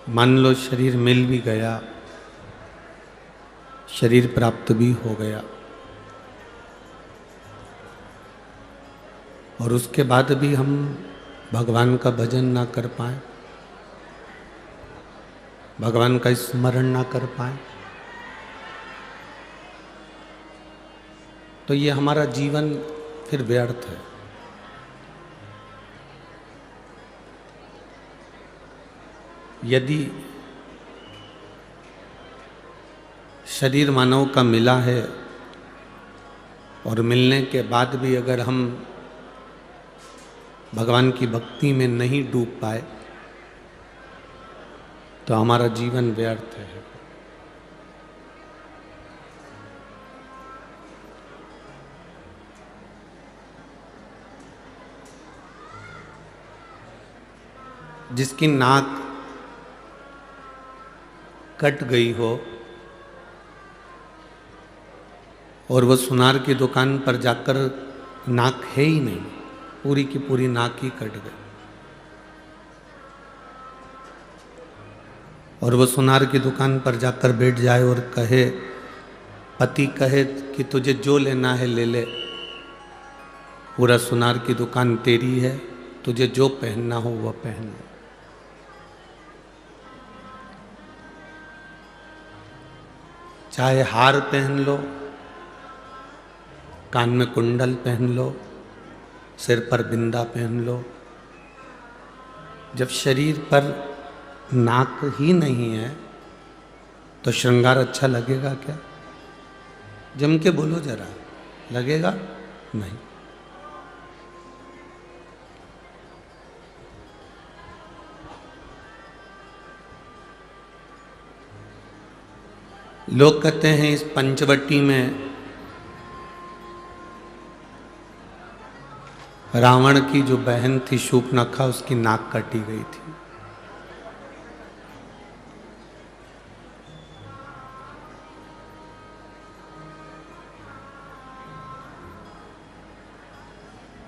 मान लो शरीर मिल भी गया, शरीर प्राप्त भी हो गया, और उसके बाद भी हम भगवान का भजन ना कर पाए, भगवान का स्मरण ना कर पाए, तो ये हमारा जीवन फिर व्यर्थ है। यदि शरीर मानव का मिला है और मिलने के बाद भी अगर हम भगवान की भक्ति में नहीं डूब पाए तो हमारा जीवन व्यर्थ है। जिसकी नाक कट गई हो और वो सुनार की दुकान पर जाकर नाक है ही नहीं, पूरी की पूरी नाक ही कट गई, और वो सुनार की दुकान पर जाकर बैठ जाए और कहे, पति कहे कि तुझे जो लेना है ले ले, पूरा सुनार की दुकान तेरी है, तुझे जो पहनना हो वह पहन ले। चाहे हार पहन लो, कान में कुंडल पहन लो, सिर पर बिंदा पहन लो, जब शरीर पर नाक ही नहीं है तो श्रृंगार अच्छा लगेगा क्या? जम के बोलो जरा, लगेगा नहीं। लोग कहते हैं इस पंचवटी में रावण की जो बहन थी शूर्पणखा, उसकी नाक काटी गई थी।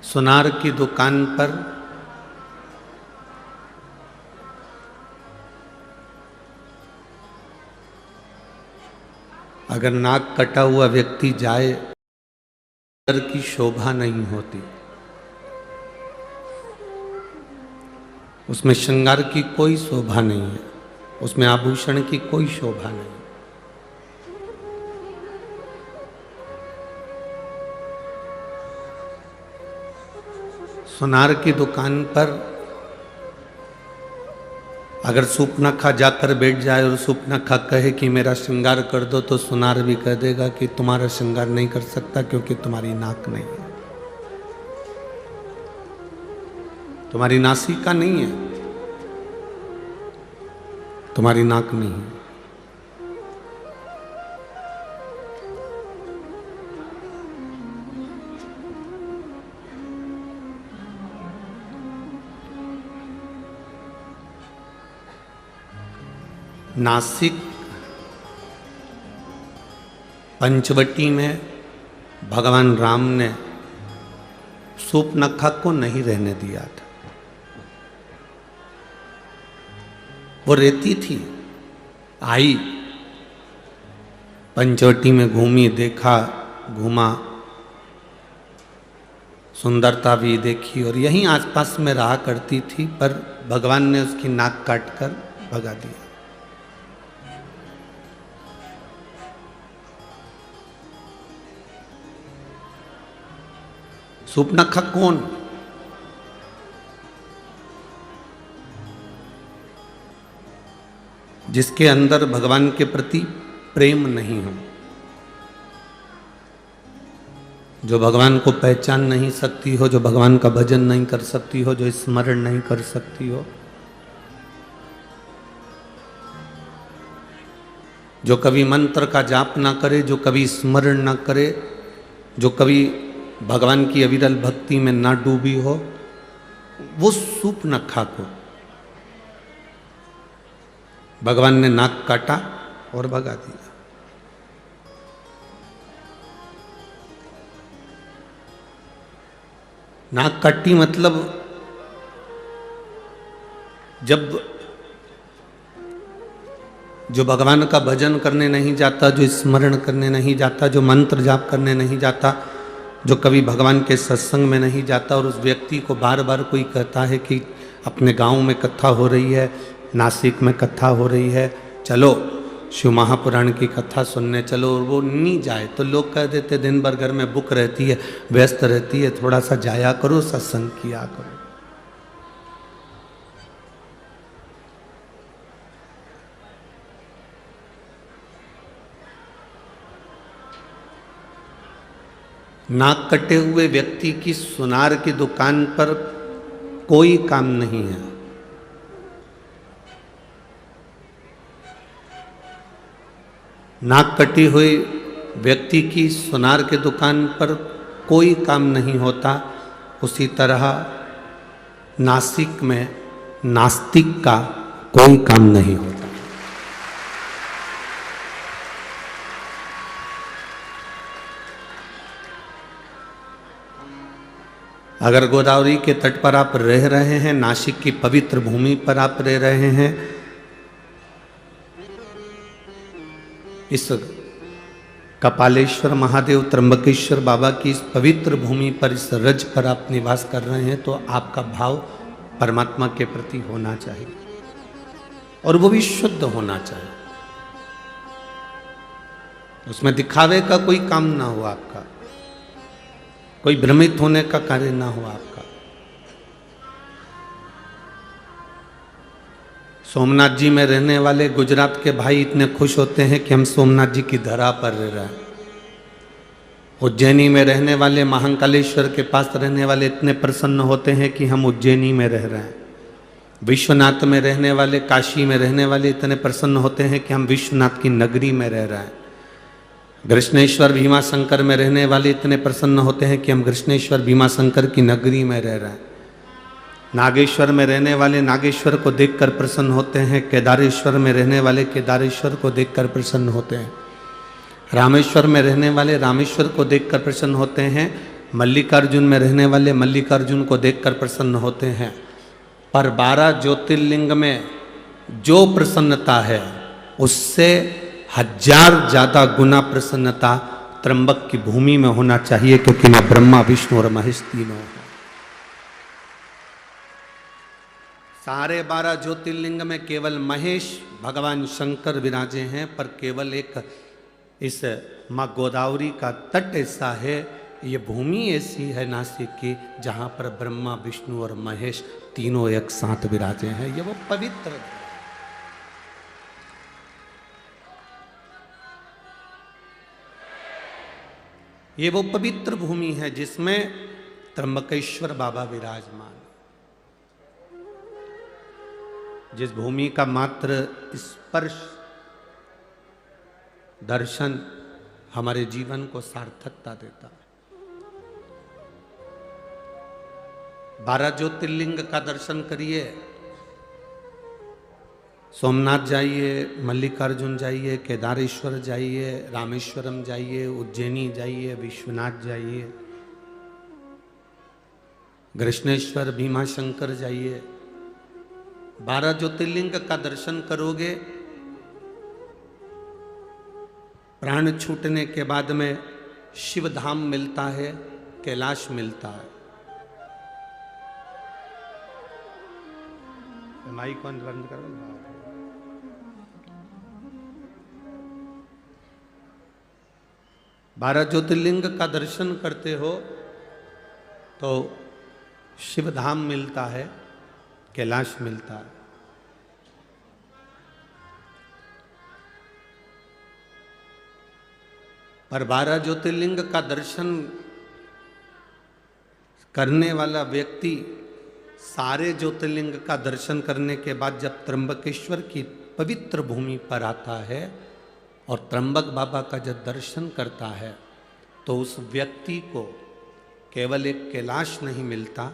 सुनार की दुकान पर अगर नाक कटा हुआ व्यक्ति जाए, घर की शोभा नहीं होती, उसमें श्रृंगार की कोई शोभा नहीं है, उसमें आभूषण की कोई शोभा नहीं। सुनार की दुकान पर अगर शूर्पणखा जाकर बैठ जाए और शूर्पणखा कहे कि मेरा श्रृंगार कर दो, तो सुनार भी कह देगा कि तुम्हारा श्रृंगार नहीं कर सकता क्योंकि तुम्हारी नाक नहीं है, तुम्हारी नासिका नहीं है, तुम्हारी नाक नहीं है। नासिक पंचवटी में भगवान राम ने शूर्पणखा को नहीं रहने दिया था। वो रहती थी, आई पंचवटी में, घूमी, देखा, घूमा, सुंदरता भी देखी और यहीं आसपास में रहा करती थी, पर भगवान ने उसकी नाक काटकर भगा दिया। शूर्पणखा कौन? जिसके अंदर भगवान के प्रति प्रेम नहीं हो, जो भगवान को पहचान नहीं सकती हो, जो भगवान का भजन नहीं कर सकती हो, जो स्मरण नहीं कर सकती हो, जो कभी मंत्र का जाप ना करे, जो कभी स्मरण ना करे, जो कभी भगवान की अविरल भक्ति में ना डूबी हो, वो शूर्पणखा को भगवान ने नाक काटा और भगा दिया। नाक काटी मतलब जब जो भगवान का भजन करने नहीं जाता, जो स्मरण करने नहीं जाता, जो मंत्र जाप करने नहीं जाता, जो कभी भगवान के सत्संग में नहीं जाता, और उस व्यक्ति को बार बार कोई कहता है कि अपने गांव में कथा हो रही है, नासिक में कथा हो रही है, चलो शिव महापुराण की कथा सुनने चलो, और वो नहीं जाए तो लोग कह देते दिन भर घर में बुक रहती है, व्यस्त रहती है, थोड़ा सा जाया करो, सत्संग किया करो। नाक कटे हुए व्यक्ति की सुनार की दुकान पर कोई काम नहीं है। नाक कटी हुई व्यक्ति की सुनार की दुकान पर कोई काम नहीं होता। उसी तरह नासिक में नास्तिक का कोई काम नहीं होता। अगर गोदावरी के तट पर आप रह रहे हैं, नासिक की पवित्र भूमि पर आप रह रहे हैं, इस कपालेश्वर महादेव त्र्यंबकेश्वर बाबा की इस पवित्र भूमि पर, इस रज पर आप निवास कर रहे हैं, तो आपका भाव परमात्मा के प्रति होना चाहिए, और वो भी शुद्ध होना चाहिए। उसमें दिखावे का कोई काम ना हो आपका, कोई भ्रमित होने का कार्य ना हो आपका। सोमनाथ जी में रहने वाले गुजरात के भाई इतने खुश होते हैं कि हम सोमनाथ जी की धरा पर रह रहे हैं। उज्जैनी में रहने वाले महाकालेश्वर के पास रहने वाले इतने प्रसन्न होते हैं कि हम उज्जैनी में रह रहे हैं। विश्वनाथ में रहने वाले, काशी में रहने वाले इतने प्रसन्न होते हैं कि हम विश्वनाथ की नगरी में रह रहे हैं। कृष्णेश्वर भीमा शंकर में रहने वाले इतने प्रसन्न होते हैं कि हम कृष्णेश्वर भीमा शंकर की नगरी में रह रहे हैं। नागेश्वर में रहने वाले नागेश्वर को देखकर प्रसन्न होते हैं। केदारेश्वर में रहने वाले केदारेश्वर को देखकर प्रसन्न होते हैं। रामेश्वर में रहने वाले रामेश्वर को देखकर प्रसन्न होते हैं। मल्लिकार्जुन में रहने वाले मल्लिकार्जुन को देखकर प्रसन्न होते हैं। पर 12 ज्योतिर्लिंग में जो प्रसन्नता है, उससे 1000 ज्यादा गुना प्रसन्नता त्र्यंबक की भूमि में होना चाहिए, क्योंकि मैं ब्रह्मा विष्णु और महेश तीनों हैं। सारे 12 ज्योतिर्लिंग में केवल महेश भगवान शंकर विराजे हैं, पर केवल एक इस माँ गोदावरी का तट ऐसा है, ये भूमि ऐसी है नासिक की, जहाँ पर ब्रह्मा विष्णु और महेश तीनों एक साथ विराजे हैं। ये वो पवित्र, ये वो पवित्र भूमि है जिसमें त्र्यंबकेश्वर बाबा विराजमान। जिस भूमि का मात्र स्पर्श, दर्शन हमारे जीवन को सार्थकता देता है। 12 ज्योतिर्लिंग का दर्शन करिए, सोमनाथ जाइए, मल्लिकार्जुन जाइए, केदारेश्वर जाइए, रामेश्वरम जाइए, उज्जैनी जाइए, विश्वनाथ जाइए, कृष्णेश्वर भीमा शंकर जाइए। 12 ज्योतिर्लिंग का दर्शन करोगे, प्राण छूटने के बाद में शिव धाम मिलता है, कैलाश मिलता है। माइक कौन बंद करो। 12 ज्योतिर्लिंग का दर्शन करते हो तो शिव धाम मिलता है, कैलाश मिलता है। पर 12 ज्योतिर्लिंग का दर्शन करने वाला व्यक्ति सारे ज्योतिर्लिंग का दर्शन करने के बाद जब त्र्यंबकेश्वर की पवित्र भूमि पर आता है और त्र्यंबक बाबा का जब दर्शन करता है, तो उस व्यक्ति को केवल एक कैलाश नहीं मिलता,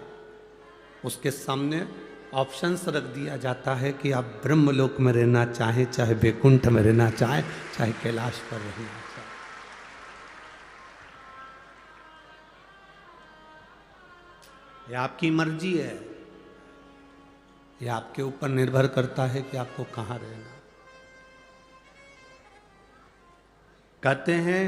उसके सामने ऑप्शंस रख दिया जाता है कि आप ब्रह्मलोक में रहना चाहें, चाहे वैकुंठ में रहना चाहें, चाहे कैलाश पर रहना चाहें। यह आपकी मर्जी है, यह आपके ऊपर निर्भर करता है कि आपको कहाँ रहना। कहते हैं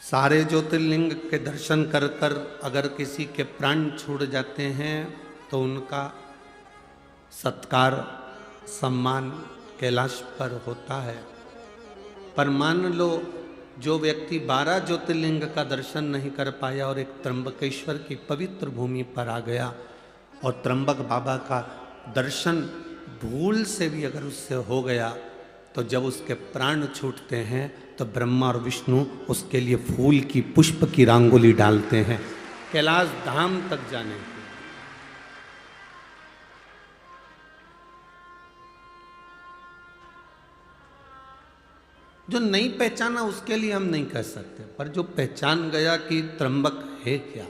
सारे ज्योतिर्लिंग के दर्शन कर कर अगर किसी के प्राण छूट जाते हैं तो उनका सत्कार सम्मान कैलाश पर होता है। पर मान लो जो व्यक्ति 12 ज्योतिर्लिंग का दर्शन नहीं कर पाया और एक त्र्यंबकेश्वर की पवित्र भूमि पर आ गया और त्र्यंबक बाबा का दर्शन भूल से भी अगर उससे हो गया तो जब उसके प्राण छूटते हैं तो ब्रह्मा और विष्णु उसके लिए फूल की पुष्प की रंगोली डालते हैं कैलाश धाम तक जाने के। जो नहीं पहचाना उसके लिए हम नहीं कह सकते, पर जो पहचान गया कि त्र्यंबक है क्या,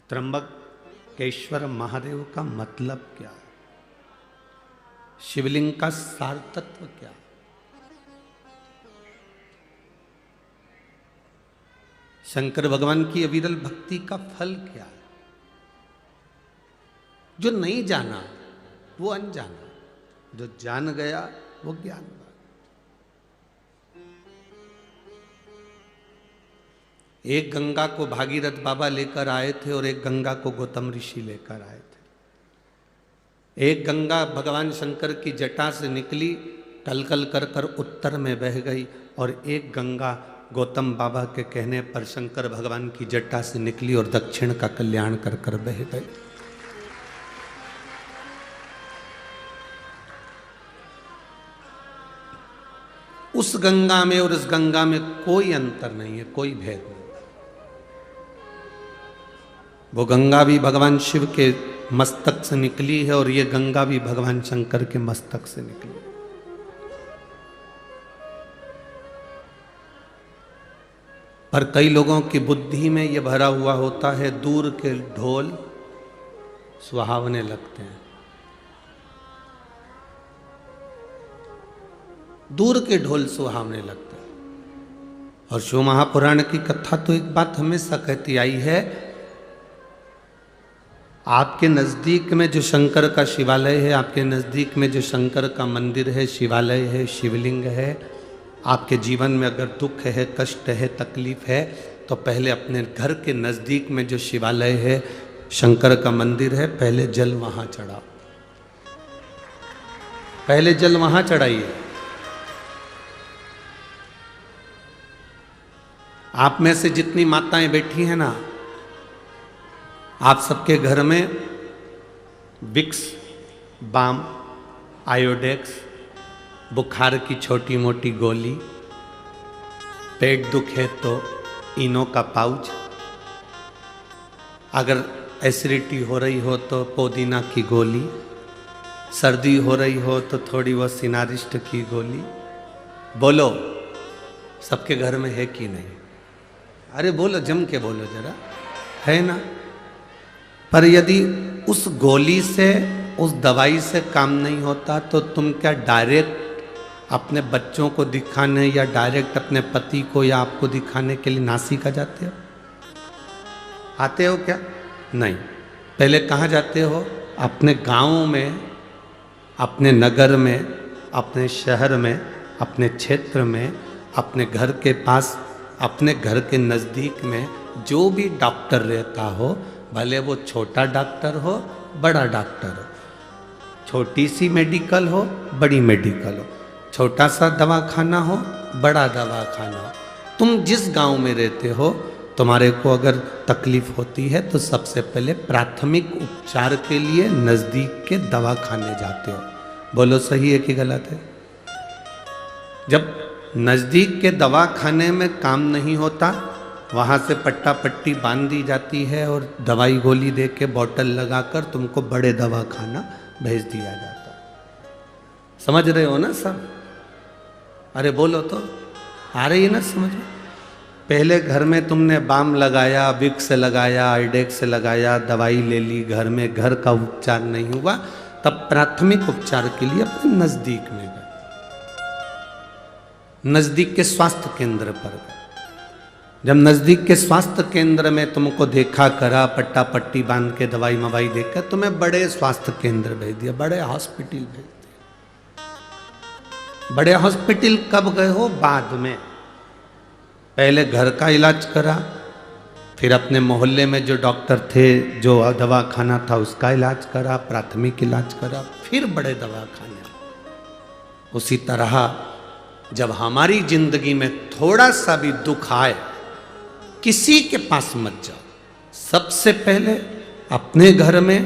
त्र्यंबकेश्वर महादेव का मतलब क्या, शिवलिंग का सार तत्व क्या, शंकर भगवान की अविरल भक्ति का फल क्या है। जो नहीं जाना वो अनजाना, जो जान गया वो ज्ञान। एक गंगा को भागीरथ बाबा लेकर आए थे और एक गंगा को गौतम ऋषि लेकर आए थे। एक गंगा भगवान शंकर की जटा से निकली, कलकल कर कर उत्तर में बह गई, और एक गंगा गौतम बाबा के कहने पर शंकर भगवान की जटा से निकली और दक्षिण का कल्याण कर कर बह गई। उस गंगा में और इस गंगा में कोई अंतर नहीं है, कोई भेद नहीं। वो गंगा भी भगवान शिव के मस्तक से निकली है और ये गंगा भी भगवान शंकर के मस्तक से निकली। पर कई लोगों की बुद्धि में ये भरा हुआ होता है, दूर के ढोल सुहावने लगते हैं। दूर के ढोल सुहावने लगते हैं। और शिव महापुराण की कथा तो एक बात हमेशा कहती आई है, आपके नज़दीक में जो शंकर का शिवालय है, आपके नज़दीक में जो शंकर का मंदिर है, शिवालय है, शिवलिंग है, आपके जीवन में अगर दुख है, कष्ट है, तकलीफ है, तो पहले अपने घर के नज़दीक में जो शिवालय है, शंकर का मंदिर है, पहले जल वहाँ चढ़ाओ, पहले जल वहाँ चढ़ाइए। आप में से जितनी माताएं बैठी हैं ना, आप सबके घर में विक्स, बाम, आयोडेक्स, बुखार की छोटी मोटी गोली, पेट दुखे तो इनो का पाउच, अगर एसिडिटी हो रही हो तो पुदीना की गोली, सर्दी हो रही हो तो थोड़ी वो सिनारिस्ट की गोली। बोलो, सबके घर में है कि नहीं? अरे बोलो, जम के बोलो जरा, है ना? पर यदि उस गोली से, उस दवाई से काम नहीं होता तो तुम क्या डायरेक्ट अपने बच्चों को दिखाने या डायरेक्ट अपने पति को या आपको दिखाने के लिए नासिका जाते हो? आते हो क्या? नहीं। पहले कहाँ जाते हो? अपने गांव में, अपने नगर में, अपने शहर में, अपने क्षेत्र में, अपने घर के पास, अपने घर के नज़दीक में जो भी डॉक्टर रहता हो, भले वो छोटा डॉक्टर हो, बड़ा डॉक्टर हो, छोटी सी मेडिकल हो, बड़ी मेडिकल हो, छोटा सा दवाखाना हो, बड़ा दवाखाना हो, तुम जिस गांव में रहते हो, तुम्हारे को अगर तकलीफ होती है तो सबसे पहले प्राथमिक उपचार के लिए नज़दीक के दवाखाने जाते हो। बोलो, सही है कि गलत है? जब नज़दीक के दवाखाने में काम नहीं होता, वहाँ से पट्टा पट्टी बांध दी जाती है और दवाई गोली दे के बॉटल लगाकर तुमको बड़े दवाखाना भेज दिया जाता है। समझ रहे हो ना सब? अरे बोलो तो, आ रही है ना समझ में? पहले घर में तुमने बाम लगाया, विक्स लगाया, आइडेक्स लगाया, दवाई ले ली, घर में घर का उपचार नहीं हुआ, तब प्राथमिक उपचार के लिए अपने नज़दीक में गए, नज़दीक के स्वास्थ्य केंद्र पर गए। जब नज़दीक के स्वास्थ्य केंद्र में तुमको देखा करा, पट्टा पट्टी बांध के दवाई मवाई देकर तुम्हें बड़े स्वास्थ्य केंद्र भेज दिया, बड़े हॉस्पिटल भेज दिया। बड़े हॉस्पिटल कब गए हो? बाद में। पहले घर का इलाज करा, फिर अपने मोहल्ले में जो डॉक्टर थे, जो दवा खाना था, उसका इलाज करा, प्राथमिक इलाज करा, फिर बड़े दवाखाने। उसी तरह जब हमारी जिंदगी में थोड़ा सा भी दुख आए, किसी के पास मत जाओ। सबसे पहले अपने घर में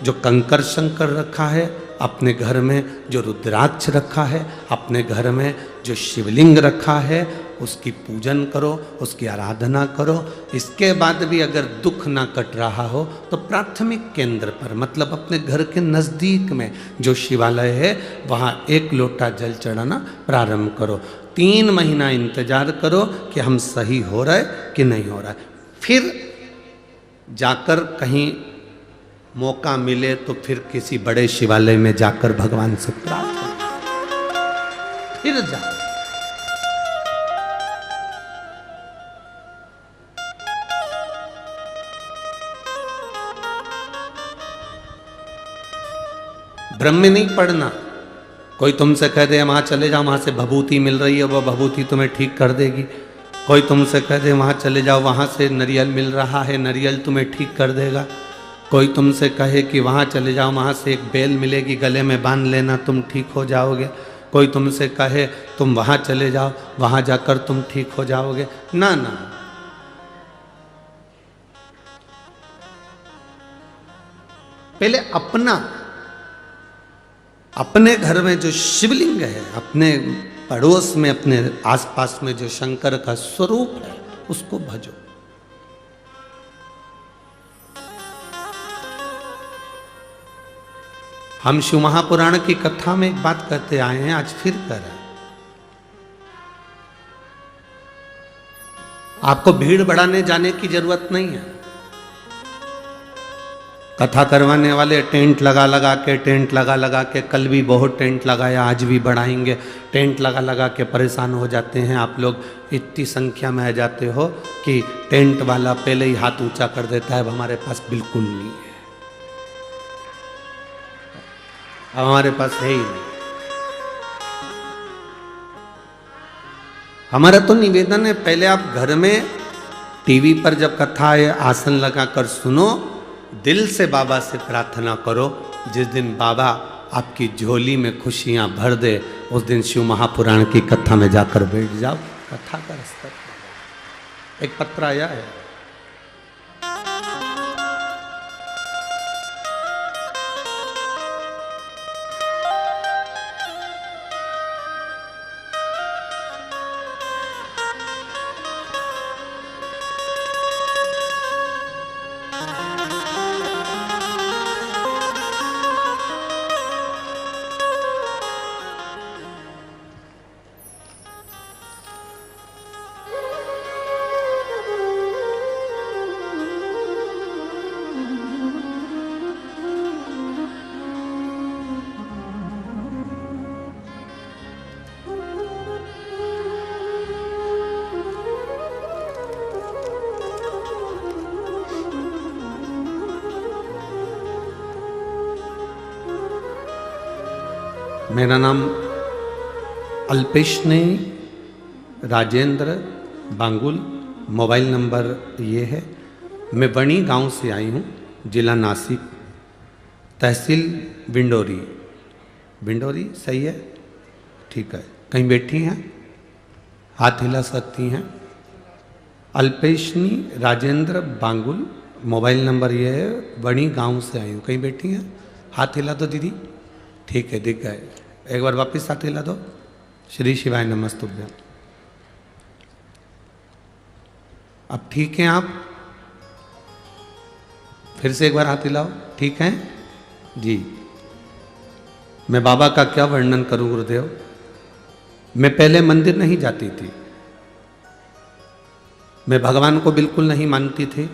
जो कंकर शंकर रखा है, अपने घर में जो रुद्राक्ष रखा है, अपने घर में जो शिवलिंग रखा है, उसकी पूजन करो, उसकी आराधना करो। इसके बाद भी अगर दुख ना कट रहा हो तो प्राथमिक केंद्र पर, मतलब अपने घर के नज़दीक में जो शिवालय है, वहाँ 1 लोटा जल चढ़ाना प्रारंभ करो। 3 महीना इंतजार करो कि हम सही हो रहा है कि नहीं हो रहा है। फिर जाकर कहीं मौका मिले तो फिर किसी बड़े शिवालय में जाकर भगवान से प्रार्थना, फिर जाओ। भ्रम में नहीं पड़ना। कोई तुमसे कह दे वहां चले जाओ, वहां से भभूति मिल रही है, वो भभूति तुम्हें ठीक कर देगी। कोई तुमसे कह दे वहां चले जाओ, वहां से नारियल मिल रहा है, नारियल तुम्हें ठीक कर देगा। कोई तुमसे कहे कि वहाँ चले जाओ, वहाँ से एक बेल मिलेगी, गले में बांध लेना, तुम ठीक हो जाओगे। कोई तुमसे कहे तुम वहाँ चले जाओ, वहाँ जाकर तुम ठीक हो जाओगे। ना ना, पहले अपने घर में जो शिवलिंग है, अपने पड़ोस में, अपने आसपास में जो शंकर का स्वरूप है, उसको भजो। हम शिव महापुराण की कथा में एक बात करते आए हैं, आज फिर कर रहे हैं। आपको भीड़ बढ़ाने जाने की जरूरत नहीं है। कथा करवाने वाले टेंट लगा के, कल भी बहुत टेंट लगाया, आज भी बढ़ाएंगे। टेंट लगा के परेशान हो जाते हैं आप लोग। इतनी संख्या में आ जाते हो कि टेंट वाला पहले ही हाथ ऊंचा कर देता है, अब हमारे पास बिल्कुल नहीं है, अब हमारे पास है ही नहीं। हमारा तो निवेदन है, पहले आप घर में टीवी पर जब कथा है, आसन लगाकर सुनो, दिल से बाबा से प्रार्थना करो। जिस दिन बाबा आपकी झोली में खुशियां भर दे, उस दिन शिव महापुराण की कथा में जाकर बैठ जाओ। कथा का स्तर एक पत्र आया है, मेरा नाम अल्पेशनी राजेंद्र बांगुल, मोबाइल नंबर ये है। मैं बणी गांव से आई हूँ, जिला नासिक, तहसील विंडोरी। विंडोरी सही है? ठीक है। कहीं बैठी हैं? हाथ हिला सकती हैं। अल्पेशनी राजेंद्र बांगुल, मोबाइल नंबर ये है, बणी गांव से आई हूँ। कहीं बैठी हैं? हाथ हिला दो दीदी। ठीक है, दिख गए। एक बार वापस हाथ हिला दो। श्री शिवाय नमस्तुभ्यम। अब ठीक हैं आप? फिर से एक बार हाथ हिलाओ। ठीक हैं जी। मैं बाबा का क्या वर्णन करूं गुरुदेव। मैं पहले मंदिर नहीं जाती थी, मैं भगवान को बिल्कुल नहीं मानती थी।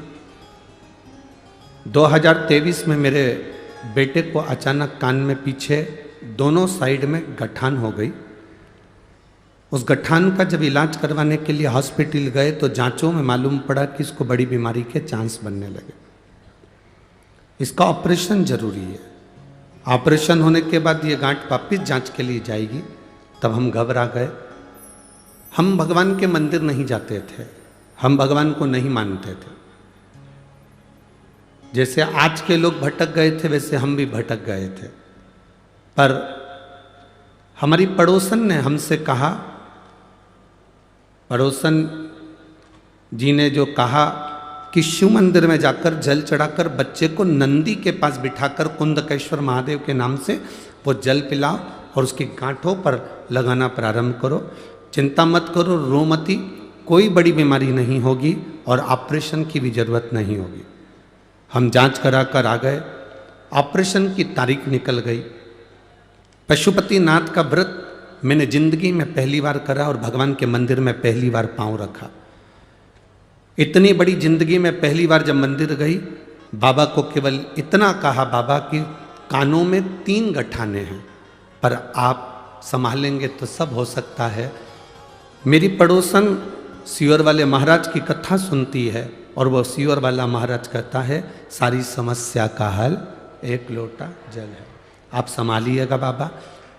2023 में मेरे बेटे को अचानक कान में पीछे दोनों साइड में गठान हो गई। उस गठान का जब इलाज करवाने के लिए हॉस्पिटल गए तो जांचों में मालूम पड़ा कि इसको बड़ी बीमारी के चांस बनने लगे। इसका ऑपरेशन जरूरी है। ऑपरेशन होने के बाद ये गांठ वापिस जांच के लिए जाएगी, तब हम घबरा गए। हम भगवान के मंदिर नहीं जाते थे, हम भगवान को नहीं मानते थे। जैसे आज के लोग भटक गए थे वैसे हम भी भटक गए थे। पर हमारी पड़ोसन ने हमसे कहा, पड़ोसन जी ने जो कहा कि शिव मंदिर में जाकर जल चढ़ाकर बच्चे को नंदी के पास बिठाकर कुंदकेश्वर महादेव के नाम से वो जल पिलाओ और उसकी गांठों पर लगाना प्रारंभ करो। चिंता मत करो, रो मती, कोई बड़ी बीमारी नहीं होगी और ऑपरेशन की भी जरूरत नहीं होगी। हम जांच करा कर आ गए, ऑपरेशन की तारीख निकल गई। पशुपतिनाथ का व्रत मैंने जिंदगी में पहली बार करा और भगवान के मंदिर में पहली बार पांव रखा। इतनी बड़ी जिंदगी में पहली बार जब मंदिर गई, बाबा को केवल इतना कहा, बाबा की कानों में 3 गठाने हैं, पर आप संभालेंगे तो सब हो सकता है। मेरी पड़ोसन सीवर वाले महाराज की कथा सुनती है और वो सीवर वाला महाराज कहता है सारी समस्या का हल 1 लोटा जल है, आप संभालिएगा बाबा।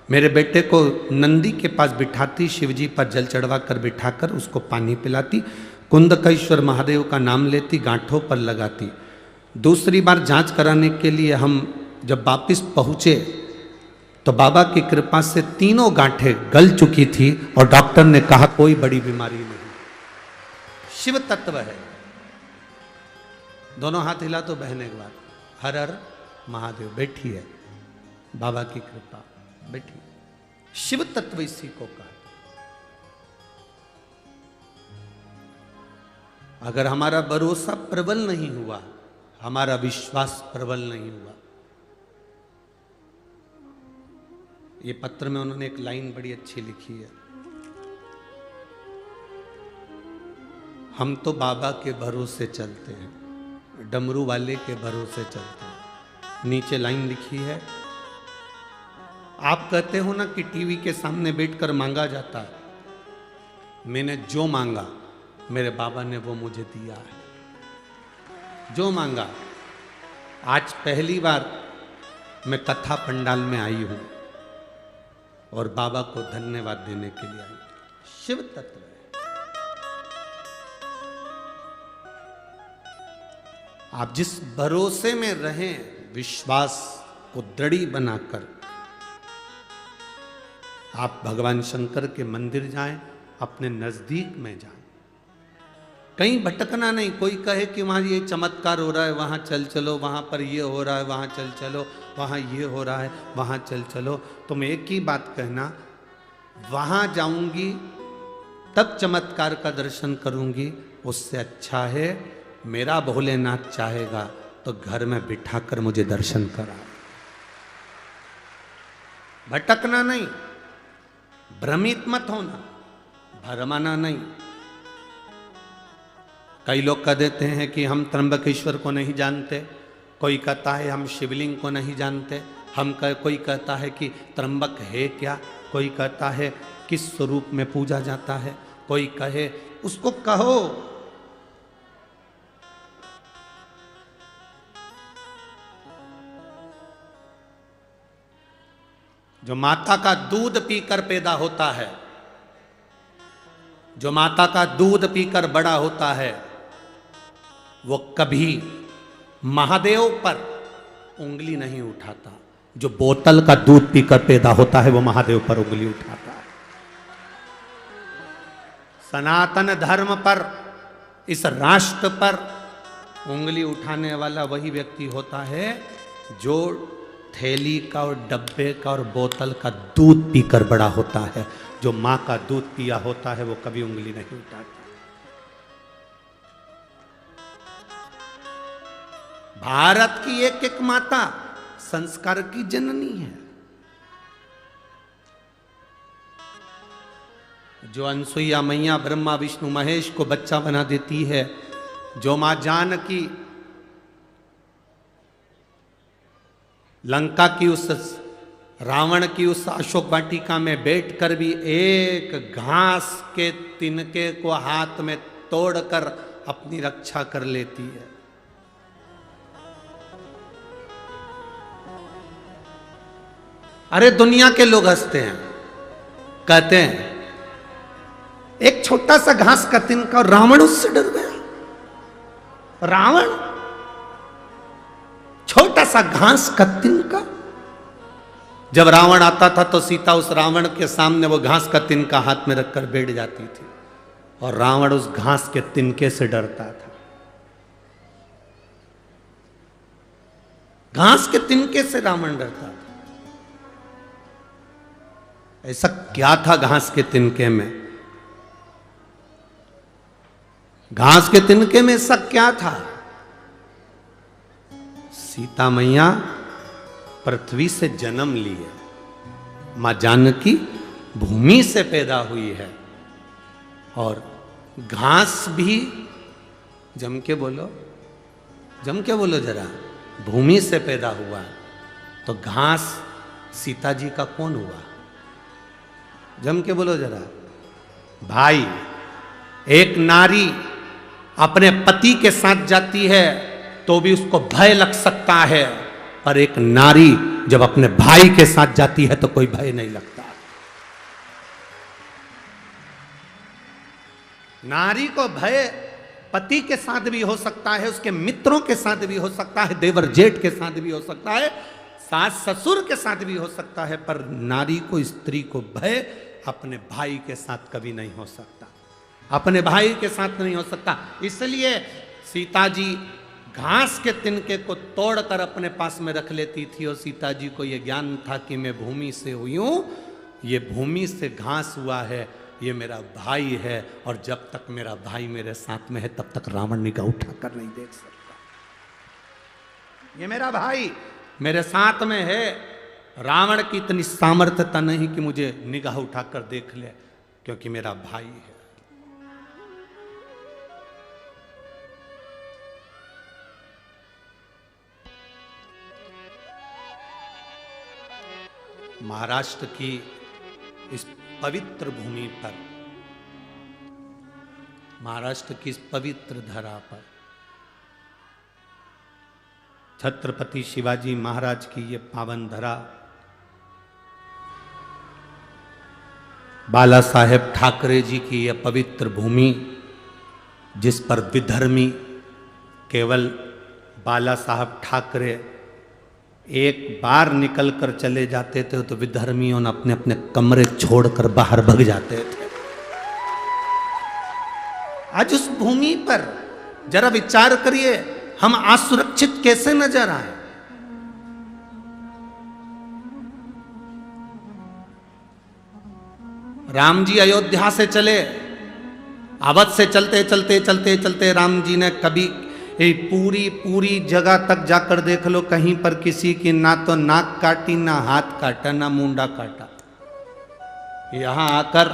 मेरे बेटे को नंदी के पास बिठाती, शिवजी पर जल चढ़वा कर बिठाकर उसको पानी पिलाती, कुंदकेश्वर महादेव का नाम लेती, गांठों पर लगाती। दूसरी बार जांच कराने के लिए हम जब वापिस पहुँचे तो बाबा की कृपा से 3 गांठें गल चुकी थी और डॉक्टर ने कहा कोई बड़ी बीमारी नहीं, शिव तत्व है। दोनों हाथ हिला तो बहने के बाद, हर हर महादेव। बैठी है, बाबा की कृपा, बैठी। शिव तत्व इसी को कहा। अगर हमारा भरोसा प्रबल नहीं हुआ, हमारा विश्वास प्रबल नहीं हुआ। ये पत्र में उन्होंने एक लाइन बड़ी अच्छी लिखी है, हम तो बाबा के भरोसे चलते हैं, डमरू वाले के भरोसे चलते हैं। नीचे लाइन लिखी है, आप कहते हो ना कि टीवी के सामने बैठकर मांगा जाता है, मैंने जो मांगा मेरे बाबा ने वो मुझे दिया है। जो मांगा, आज पहली बार मैं कथा पंडाल में आई हूं और बाबा को धन्यवाद देने के लिए आई। शिव तत्व है। आप जिस भरोसे में रहें, विश्वास को दृढ़ बनाकर आप भगवान शंकर के मंदिर जाएं, अपने नजदीक में जाएं, कहीं भटकना नहीं। कोई कहे कि वहां ये चमत्कार हो रहा है, वहां चल चलो, वहां पर ये हो रहा है, वहां चल चलो, वहां ये हो रहा है, वहां चल चलो। तुम एक ही बात कहना, वहां जाऊंगी तब चमत्कार का दर्शन करूंगी, उससे अच्छा है मेरा भोलेनाथ चाहेगा तो घर में बिठाकर मुझे दर्शन करा। भटकना नहीं, भ्रमित मत होना, भरमाना नहीं। कई लोग कह देते हैं कि हम त्र्यंबकेश्वर को नहीं जानते, कोई कहता है हम शिवलिंग को नहीं जानते, कोई कहता है कि त्र्यंबक है क्या, कोई कहता है किस स्वरूप में पूजा जाता है, कोई कहे, उसको कहो। जो माता का दूध पीकर पैदा होता है, जो माता का दूध पीकर बड़ा होता है, वो कभी महादेव पर उंगली नहीं उठाता। जो बोतल का दूध पीकर पैदा होता है वो महादेव पर उंगली उठाता है। सनातन धर्म पर, इस राष्ट्र पर उंगली उठाने वाला वही व्यक्ति होता है जो थैली का और डब्बे का और बोतल का दूध पीकर बड़ा होता है। जो मां का दूध पिया होता है वो कभी उंगली नहीं उठाता। भारत की एक एक माता संस्कार की जननी है। जो अनसुईया मैया ब्रह्मा विष्णु महेश को बच्चा बना देती है, जो मां जानकी लंका की उस रावण की उस अशोक वाटिका में बैठकर भी एक घास के तिनके को हाथ में तोड़कर अपनी रक्षा कर लेती है। अरे दुनिया के लोग हंसते हैं, कहते हैं एक छोटा सा घास का तिनका, रावण उससे डर गया। रावण, छोटा सा घास का तिनका। जब रावण आता था तो सीता उस रावण के सामने वो घास का तिनका हाथ में रखकर बैठ जाती थी, और रावण उस घास के तिनके से डरता था। घास के तिनके से रावण डरता था। ऐसा क्या था घास के तिनके में? घास के तिनके में ऐसा क्या था? सीता मैया पृथ्वी से जन्म ली है, मां जानकी भूमि से पैदा हुई है, और घास भी, जम के बोलो, जम के बोलो जरा, भूमि से पैदा हुआ। तो घास सीता जी का कौन हुआ? जम के बोलो जरा। भाई, एक नारी अपने पति के साथ जाती है तो भी उसको भय लग सकता है, पर एक नारी जब अपने भाई के साथ जाती है तो कोई भय नहीं लगता। नारी को भय पति के साथ भी हो सकता है, उसके मित्रों के साथ भी हो सकता है, देवर जेठ के साथ भी हो सकता है, सास ससुर के साथ भी हो सकता है, पर नारी को, स्त्री को भय अपने भाई के साथ कभी नहीं हो सकता, अपने भाई के साथ नहीं हो सकता। इसलिए सीता जी घास के तिनके को तोड़कर अपने पास में रख लेती थी, और सीता जी को यह ज्ञान था कि मैं भूमि से हुई हूं, ये भूमि से घास हुआ है, ये मेरा भाई है, और जब तक मेरा भाई मेरे साथ में है तब तक रावण निगाह उठाकर नहीं देख सकता। ये मेरा भाई मेरे साथ में है, रावण की इतनी सामर्थ्यता नहीं कि मुझे निगाह उठाकर देख ले, क्योंकि मेरा भाई है। महाराष्ट्र की इस पवित्र भूमि पर, महाराष्ट्र की इस पवित्र धरा पर छत्रपति शिवाजी महाराज की ये पावन धरा, बाला साहेब ठाकरे जी की यह पवित्र भूमि, जिस पर विधर्मी, केवल बाला साहब ठाकरे एक बार निकल कर चले जाते थे तो विधर्मियों ने अपने अपने कमरे छोड़कर बाहर भाग जाते थे। आज उस भूमि पर जरा विचार करिए, हम असुरक्षित कैसे नजर आए। राम जी अयोध्या से चले, अवध से चलते चलते चलते चलते राम जी ने कभी पूरी जगह तक जाकर देख लो, कहीं पर किसी की ना तो नाक काटी, ना हाथ काटा, ना मुंडा काटा। यहां आकर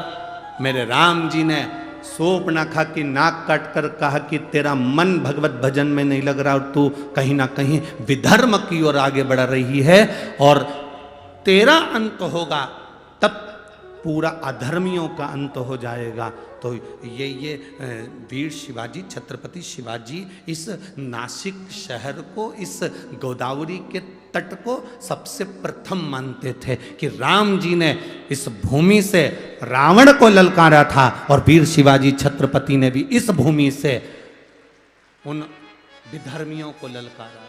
मेरे राम जी ने सोप ना खा कि नाक काट कर कहा कि तेरा मन भगवत भजन में नहीं लग रहा, और तू कहीं ना कहीं विधर्म की ओर आगे बढ़ रही है, और तेरा अंत होगा तब पूरा अधर्मियों का अंत हो जाएगा। तो ये वीर शिवाजी, छत्रपति शिवाजी इस नासिक शहर को, इस गोदावरी के तट को सबसे प्रथम मानते थे कि राम जी ने इस भूमि से रावण को ललकारा था, और वीर शिवाजी छत्रपति ने भी इस भूमि से उन विधर्मियों को ललकारा।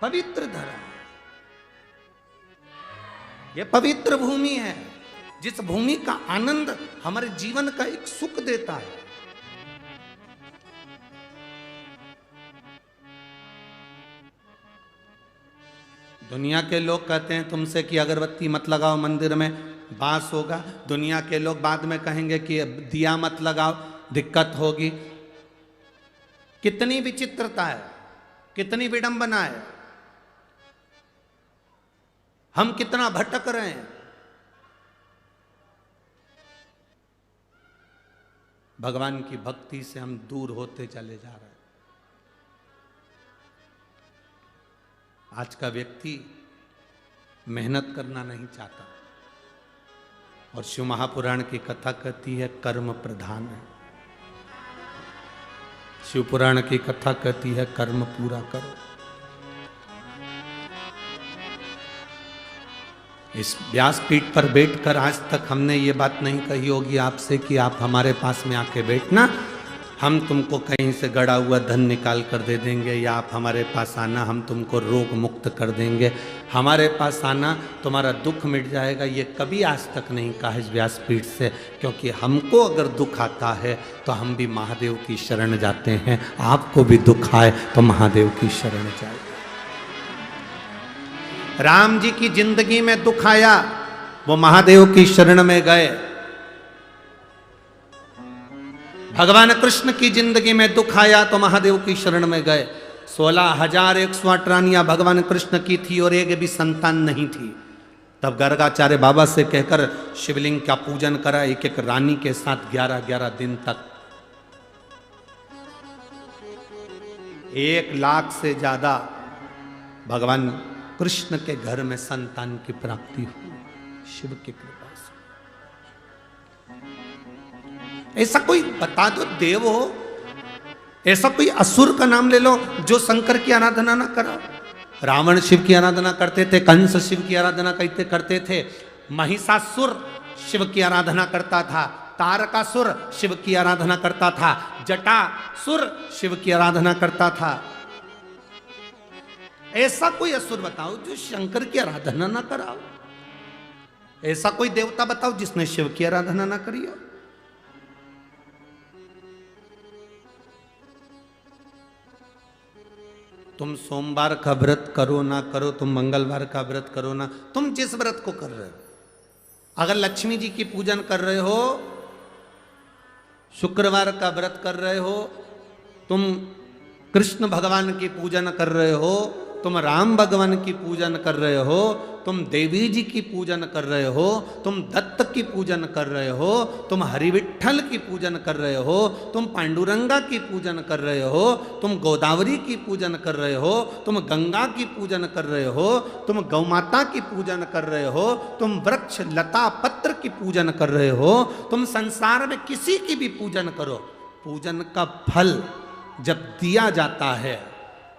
पवित्र धरा, ये पवित्र भूमि है, जिस भूमि का आनंद हमारे जीवन का एक सुख देता है। दुनिया के लोग कहते हैं तुमसे कि अगरबत्ती मत लगाओ, मंदिर में बास होगा। दुनिया के लोग बाद में कहेंगे कि दिया मत लगाओ, दिक्कत होगी। कितनी विचित्रता है, कितनी विडंबना है, हम कितना भटक रहे हैं। भगवान की भक्ति से हम दूर होते चले जा रहे हैं। आज का व्यक्ति मेहनत करना नहीं चाहता, और शिव महापुराण की कथा कहती है कर्म प्रधान है। शिव पुराण की कथा कहती है कर्म पूरा करो। इस व्यासपीठ पर बैठकर आज तक हमने ये बात नहीं कही होगी आपसे कि आप हमारे पास में आके बैठना, हम तुमको कहीं से गड़ा हुआ धन निकाल कर दे देंगे, या आप हमारे पास आना हम तुमको रोग मुक्त कर देंगे, हमारे पास आना तुम्हारा दुख मिट जाएगा। ये कभी आज तक नहीं कहा इस व्यासपीठ से, क्योंकि हमको अगर दुख आता है तो हम भी महादेव की शरण जाते हैं, आपको भी दुख आए तो महादेव की शरण जाए। राम जी की जिंदगी में दुख आया, वो महादेव की शरण में गए। भगवान कृष्ण की जिंदगी में दुख आया तो महादेव की शरण में गए। 16,108 रानियां भगवान कृष्ण की थी और एक भी संतान नहीं थी। तब गर्गाचार्य बाबा से कहकर शिवलिंग का पूजन करा, एक एक रानी के साथ 11-11 दिन तक 1 लाख से ज्यादा भगवान कृष्ण के घर में संतान की प्राप्ति हुई शिव की कृपा से। ऐसा कोई बता दो देव हो, ऐसा कोई असुर का नाम ले लो जो शंकर की आराधना ना करा। रावण शिव की आराधना करते थे, कंस शिव की आराधना करते थे, महिषासुर शिव की आराधना करता था, तारकासुर शिव की आराधना करता था, जटासुर शिव की आराधना करता था। ऐसा कोई असुर बताओ जो शंकर की आराधना ना कराओ। ऐसा कोई देवता बताओ जिसने शिव की आराधना ना करी हो। तुम सोमवार का व्रत करो ना करो, तुम मंगलवार का व्रत करो ना, तुम जिस व्रत को कर रहे हो, अगर लक्ष्मी जी की पूजन कर रहे हो, शुक्रवार का व्रत कर रहे हो, तुम कृष्ण भगवान की पूजन कर रहे हो, तुम राम भगवान की पूजन कर रहे हो, तुम देवी जी की पूजन कर रहे हो, तुम दत्त की पूजन कर रहे हो, तुम हरिविठ्ठल की पूजन कर रहे हो, तुम पांडुरंगा की पूजन कर रहे हो, तुम गोदावरी की पूजन कर रहे हो, तुम गंगा की पूजन कर रहे हो, तुम गौमाता की पूजन कर रहे हो, तुम वृक्ष लता पत्र की पूजन कर रहे हो, तुम संसार में किसी की भी पूजन करो, पूजन का फल जब दिया जाता है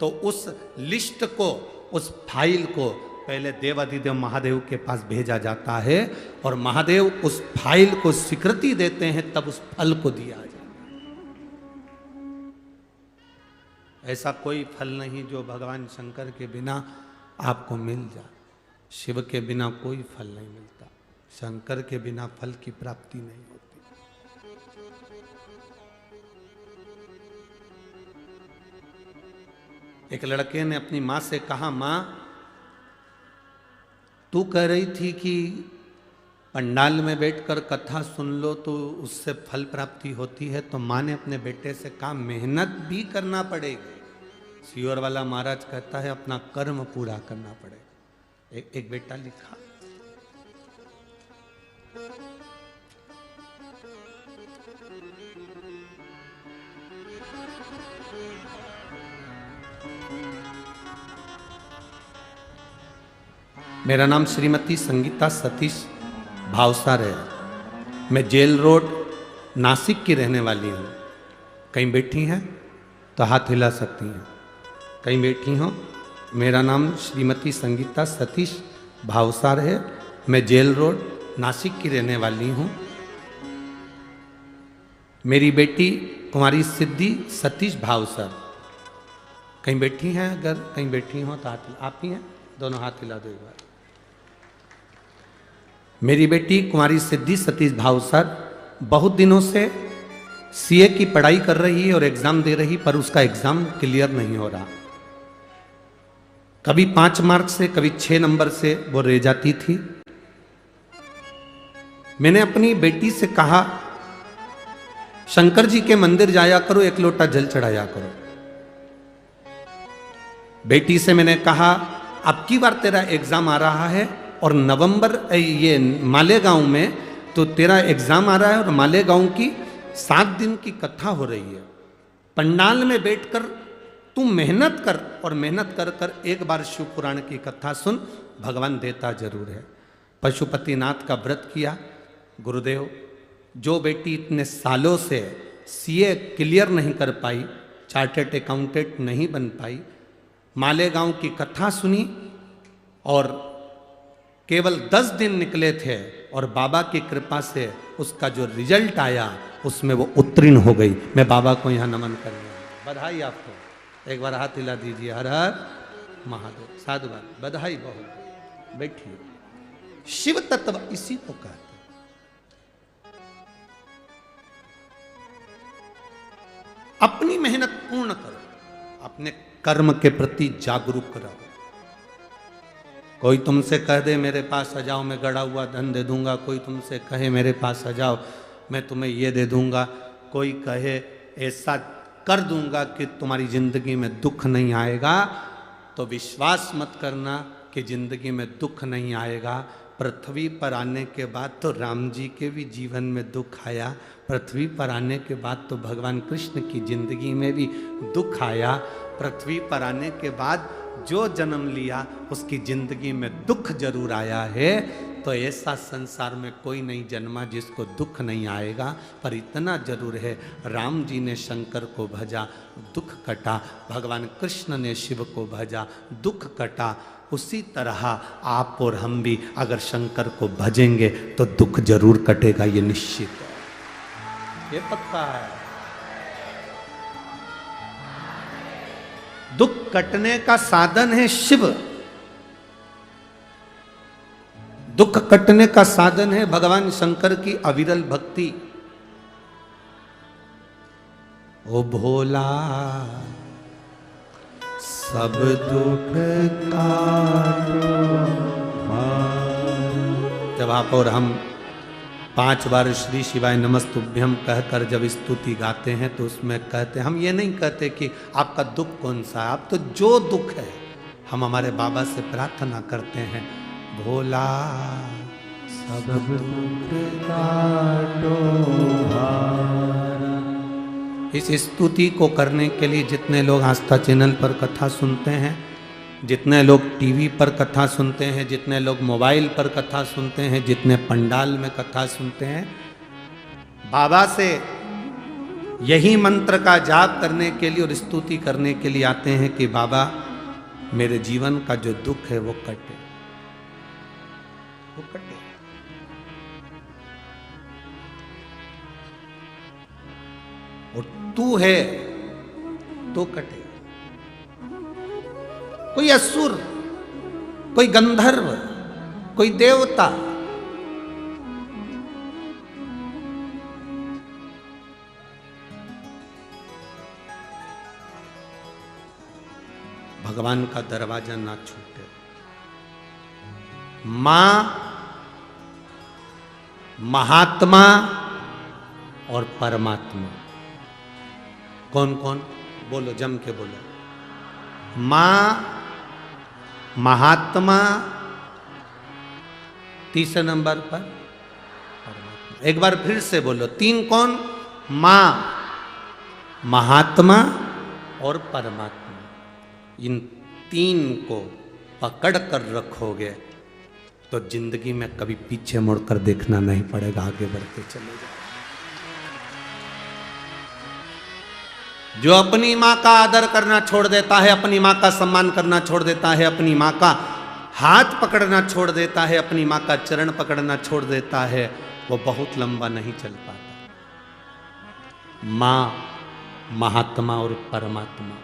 तो उस लिस्ट को, उस फाइल को पहले देवाधिदेव महादेव के पास भेजा जाता है और महादेव उस फाइल को स्वीकृति देते हैं, तब उस फल को दिया जाता है। ऐसा कोई फल नहीं जो भगवान शंकर के बिना आपको मिल जाए। शिव के बिना कोई फल नहीं मिलता, शंकर के बिना फल की प्राप्ति नहीं होती। एक लड़के ने अपनी माँ से कहा, माँ तू कह रही थी कि पंडाल में बैठकर कथा सुन लो तो उससे फल प्राप्ति होती है, तो माँ ने अपने बेटे से कहा मेहनत भी करना पड़ेगी। सियोर वाला महाराज कहता है अपना कर्म पूरा करना पड़ेगा। एक बेटा लिखा, मेरा नाम श्रीमती संगीता सतीश भावसार है। मैं जेल रोड नासिक की रहने वाली हूँ। कहीं बैठी हैं तो हाथ हिला सकती हैं। कहीं बैठी हो? मेरा नाम श्रीमती संगीता सतीश भावसार है। मैं जेल रोड नासिक की रहने वाली हूँ। मेरी बेटी कुमारी सिद्धि सतीश भावसार। कहीं बैठी हैं? अगर कहीं बैठी हो तो हाथ, आप ही हैं, दोनों हाथ हिला दो एक बार। मेरी बेटी कुमारी सिद्धि सतीश भावसार बहुत दिनों से सीए की पढ़ाई कर रही है और एग्जाम दे रही, पर उसका एग्जाम क्लियर नहीं हो रहा। कभी 5 मार्क से, कभी 6 नंबर से वो रह जाती थी। मैंने अपनी बेटी से कहा शंकर जी के मंदिर जाया करो, 1 लोटा जल चढ़ाया करो। बेटी से मैंने कहा अब की बार तेरा एग्जाम आ रहा है और नवंबर ये मालेगांव में तो तेरा एग्जाम आ रहा है और मालेगांव की 7 दिन की कथा हो रही है। पंडाल में बैठकर तू मेहनत कर और मेहनत कर कर एक बार शिव पुराण की कथा सुन, भगवान देता जरूर है। पशुपतिनाथ का व्रत किया। गुरुदेव, जो बेटी इतने सालों से सीए क्लियर नहीं कर पाई, चार्टर्ड अकाउंटेंट नहीं बन पाई, मालेगांव की कथा सुनी और केवल 10 दिन निकले थे और बाबा की कृपा से उसका जो रिजल्ट आया उसमें वो उत्तीर्ण हो गई। मैं बाबा को यहाँ नमन कर रहा हूँ। बधाई आपको, एक बार हाथ हिला दीजिए। हर हर महादेव। साधुवाद, बधाई बहुत। बैठिए। शिव तत्व इसी को कहते हैं। अपनी मेहनत पूर्ण करो, अपने कर्म के प्रति जागरूक रहो। कोई तुमसे कह दे मेरे पास आ जाओ मैं गड़ा हुआ धन दे दूंगा, कोई तुमसे कहे मेरे पास आ जाओ मैं तुम्हें ये दे दूंगा, कोई कहे ऐसा कर दूंगा कि तुम्हारी जिंदगी में दुख नहीं आएगा, तो विश्वास मत करना कि जिंदगी में दुख नहीं आएगा। पृथ्वी पर आने के बाद तो राम जी के भी जीवन में दुख आया, पृथ्वी पर आने के बाद तो भगवान कृष्ण की जिंदगी में भी दुख आया। पृथ्वी पर आने के बाद जो जन्म लिया उसकी जिंदगी में दुख जरूर आया है। तो ऐसा संसार में कोई नहीं जन्मा जिसको दुख नहीं आएगा। पर इतना जरूर है, राम जी ने शंकर को भजा, दुख कटा। भगवान कृष्ण ने शिव को भजा, दुख कटा। उसी तरह आप और हम भी अगर शंकर को भजेंगे तो दुख जरूर कटेगा, ये निश्चित है, ये पक्का है। दुख कटने का साधन है शिव, दुख कटने का साधन है भगवान शंकर की अविरल भक्ति। ओ भोला सब दुख काटो। जब आप और हम 5 बार श्री शिवाय नमस्तुभ्यम कहकर जब स्तुति गाते हैं तो उसमें कहते, हम ये नहीं कहते कि आपका दुख कौन सा है, आप तो जो दुख है हम हमारे बाबा से प्रार्थना करते हैं, भोला सब दुख काटो भारा। इस स्तुति को करने के लिए जितने लोग आस्था चैनल पर कथा सुनते हैं, जितने लोग टीवी पर कथा सुनते हैं, जितने लोग मोबाइल पर कथा सुनते हैं, जितने पंडाल में कथा सुनते हैं, बाबा से यही मंत्र का जाप करने के लिए और स्तुति करने के लिए आते हैं कि बाबा मेरे जीवन का जो दुख है वो कटे, वो कटे। और तू है तो कटे। कोई असुर, कोई गंधर्व, कोई देवता, भगवान का दरवाजा ना छूटे। मां, महात्मा और परमात्मा, कौन कौन? बोलो, जम के बोलो। मां, महात्मा, तीसरे नंबर पर परमात्मा। एक बार फिर से बोलो, 3 कौन? मां, महात्मा और परमात्मा। इन 3 को पकड़ कर रखोगे तो जिंदगी में कभी पीछे मुड़कर देखना नहीं पड़ेगा, आगे बढ़ते चले जाओ। जो अपनी मां का आदर करना छोड़ देता है, अपनी मां का सम्मान करना छोड़ देता है, अपनी मां का हाथ पकड़ना छोड़ देता है, अपनी मां का चरण पकड़ना छोड़ देता है, वो बहुत लंबा नहीं चल पाता। मां, महात्मा और परमात्मा।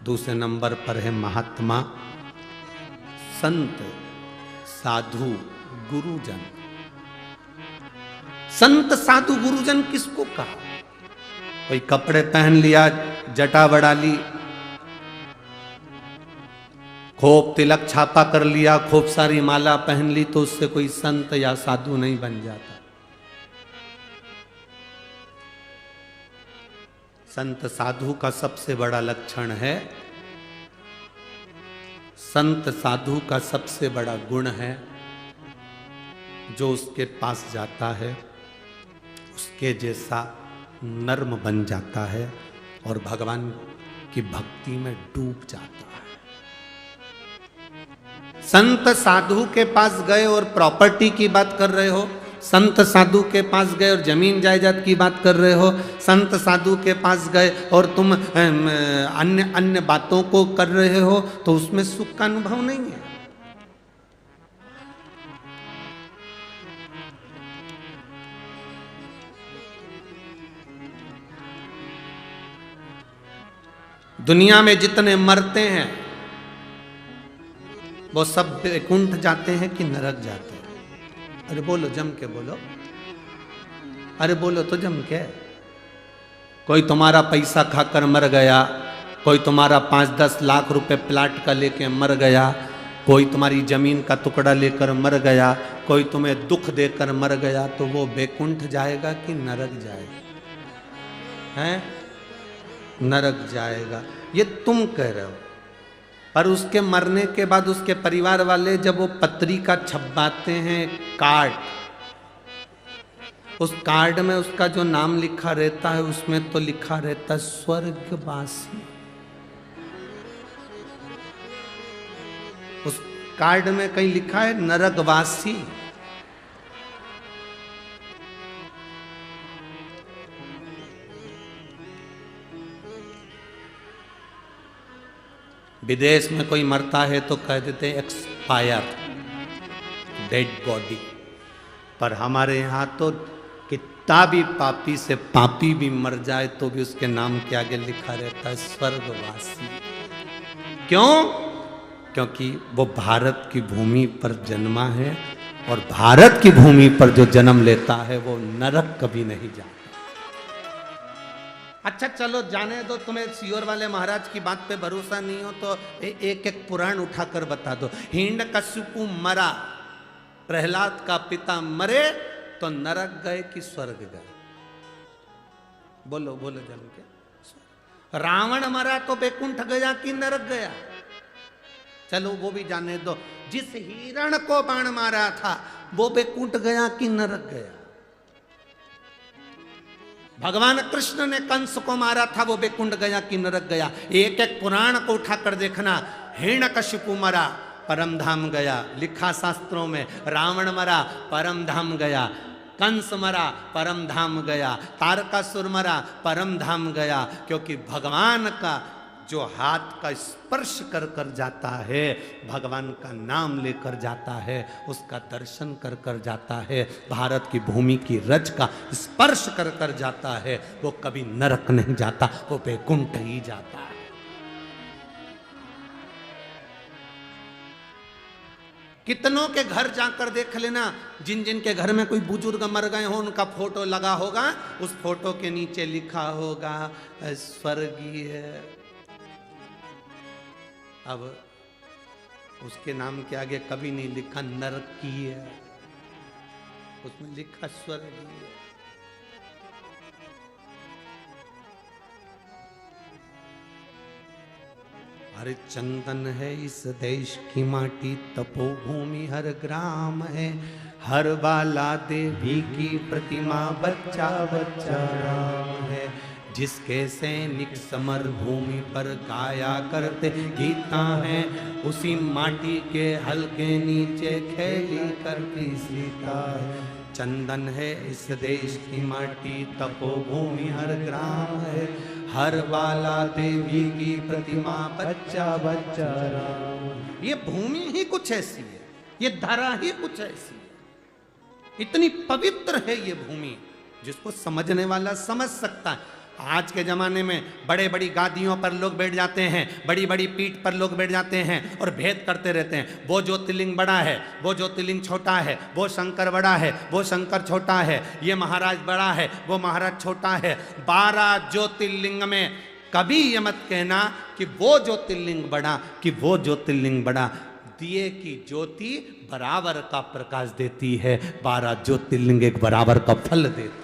दूसरे नंबर पर है महात्मा, संत, साधु, गुरुजन। संत, साधु, गुरुजन किसको कहा? कोई कपड़े पहन लिया, जटा बढ़ा ली, खूब तिलक छापा कर लिया, खूब सारी माला पहन ली, तो उससे कोई संत या साधु नहीं बन जाता। संत साधु का सबसे बड़ा लक्षण है, संत साधु का सबसे बड़ा गुण है, जो उसके पास जाता है उसके जैसा नर्म बन जाता है और भगवान की भक्ति में डूब जाता है। संत साधु के पास गए और प्रॉपर्टी की बात कर रहे हो, संत साधु के पास गए और जमीन जायदाद की बात कर रहे हो, संत साधु के पास गए और तुम अन्य अन्य बातों को कर रहे हो, तो उसमें सुख का अनुभव नहीं है। दुनिया में जितने मरते हैं वो सब वैकुंठ जाते हैं कि नरक जाते हैं? अरे बोलो, जम के बोलो, अरे बोलो तो जम के। कोई तुम्हारा पैसा खाकर मर गया, कोई तुम्हारा 5-10 लाख रुपए प्लाट का लेके मर गया, कोई तुम्हारी जमीन का टुकड़ा लेकर मर गया, कोई तुम्हें दुख देकर मर गया, तो वो वैकुंठ जाएगा कि नरक जाएगा? हैं? नरक जाएगा, ये तुम कह रहे हो। पर उसके मरने के बाद उसके परिवार वाले जब वो पत्रिका छपवाते हैं, कार्ड, उस कार्ड में उसका जो नाम लिखा रहता है उसमें तो लिखा रहता है स्वर्गवासी। उस कार्ड में कहीं लिखा है नरकवासी। विदेश में कोई मरता है तो कह देते हैं एक्सपायर, डेड बॉडी। पर हमारे यहाँ तो कितना भी पापी से पापी भी मर जाए तो भी उसके नाम के आगे लिखा रहता है स्वर्गवासी। क्यों? क्योंकि वो भारत की भूमि पर जन्मा है, और भारत की भूमि पर जो जन्म लेता है वो नरक कभी नहीं जाता। अच्छा चलो जाने दो, तुम्हें सियोर वाले महाराज की बात पे भरोसा नहीं हो तो एक एक पुराण उठाकर बता दो। हिरण्यकशिपु मरा, प्रहलाद का पिता मरे तो नरक गए कि स्वर्ग गए? बोलो बोलो जम के। रावण मरा तो वैकुंठ गया कि नरक गया? चलो वो भी जाने दो। जिस हिरण को बाण मारा था वो वैकुंठ गया कि नरक गया? भगवान कृष्ण ने कंस को मारा था, वो वैकुंठ गया कि नरक गया? एक एक पुराण को उठाकर देखना। हिरण्यकशिपु मरा, परम धाम गया, लिखा शास्त्रों में। रावण मरा, परम धाम गया। कंस मरा, परम धाम गया। तारकासुर मरा, परम धाम गया। क्योंकि भगवान का जो हाथ का स्पर्श कर कर जाता है, भगवान का नाम लेकर जाता है, उसका दर्शन कर कर जाता है, भारत की भूमि की रज का स्पर्श कर कर जाता है, वो कभी नरक नहीं जाता, वो वैकुंठ ही जाता है। कितनों के घर जाकर देख लेना, जिन जिन के घर में कोई बुजुर्ग मर गए हो उनका फोटो लगा होगा, उस फोटो के नीचे लिखा होगा स्वर्गीय। अब उसके नाम के आगे कभी नहीं लिखा नरकीय, उसमें लिखा स्वर्गीय। हर चंदन है इस देश की माटी, तपोभूमि हर ग्राम है, हर बाला देवी की प्रतिमा, बच्चा बच्चा राम है। जिसके सैनिक समर भूमि पर गाया करते गीता हैं, उसी माटी के हल्के नीचे खेली करती सीता है। चंदन है इस देश की माटी, तपोभूमि हर ग्राम है, हर बाला देवी की प्रतिमा, बच्चा बच्चा राम। ये भूमि ही कुछ ऐसी है, ये धरा ही कुछ ऐसी है, इतनी पवित्र है ये भूमि, जिसको समझने वाला समझ सकता है। आज के ज़माने में बड़े बड़ी गादियों पर लोग बैठ जाते हैं, बड़ी बड़ी पीठ पर लोग बैठ जाते हैं और भेद करते रहते हैं। वो ज्योतिर्लिंग बड़ा है, वो ज्योतिर्लिंग छोटा है, वो शंकर बड़ा है, वो शंकर छोटा है, ये महाराज बड़ा है, वो महाराज छोटा है। 12 ज्योतिर्लिंग में कभी ये मत कहना कि वो ज्योतिर्लिंग बड़ा कि वो ज्योतिर्लिंग बड़ा। दिए की ज्योति बराबर का प्रकाश देती है, 12 ज्योतिर्लिंग एक बराबर का फल देते हैं।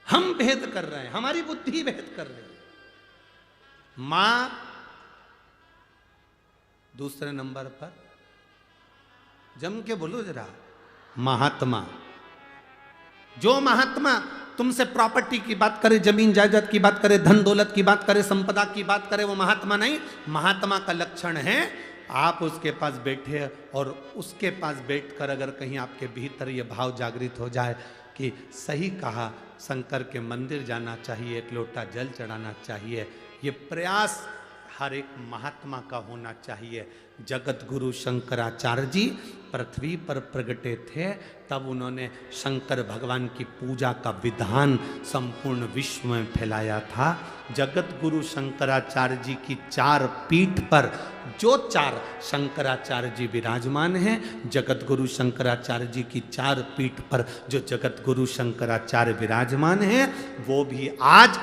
हम भेद कर रहे हैं, हमारी बुद्धि भेद कर रही है। मां दूसरे नंबर पर, जम के बोलो जरा, महात्मा। जो महात्मा तुमसे प्रॉपर्टी की बात करे, जमीन जायदाद की बात करे, धन दौलत की बात करे, संपदा की बात करे, वो महात्मा नहीं। महात्मा का लक्षण है आप उसके पास बैठे और उसके पास बैठकर अगर कहीं आपके भीतर ये भाव जागृत हो जाए कि सही कहा, शंकर के मंदिर जाना चाहिए, एक लोटा जल चढ़ाना चाहिए, ये प्रयास हर एक महात्मा का होना चाहिए। जगत गुरु शंकराचार्य जी पृथ्वी पर प्रगटे थे, तब उन्होंने शंकर भगवान की पूजा का विधान संपूर्ण विश्व में फैलाया था। जगत गुरु शंकराचार्य जी की 4 पीठ पर जो 4 शंकराचार्य जी विराजमान हैं, जगत गुरु शंकराचार्य जी की 4 पीठ पर जो जगत गुरु शंकराचार्य विराजमान हैं, वो भी आज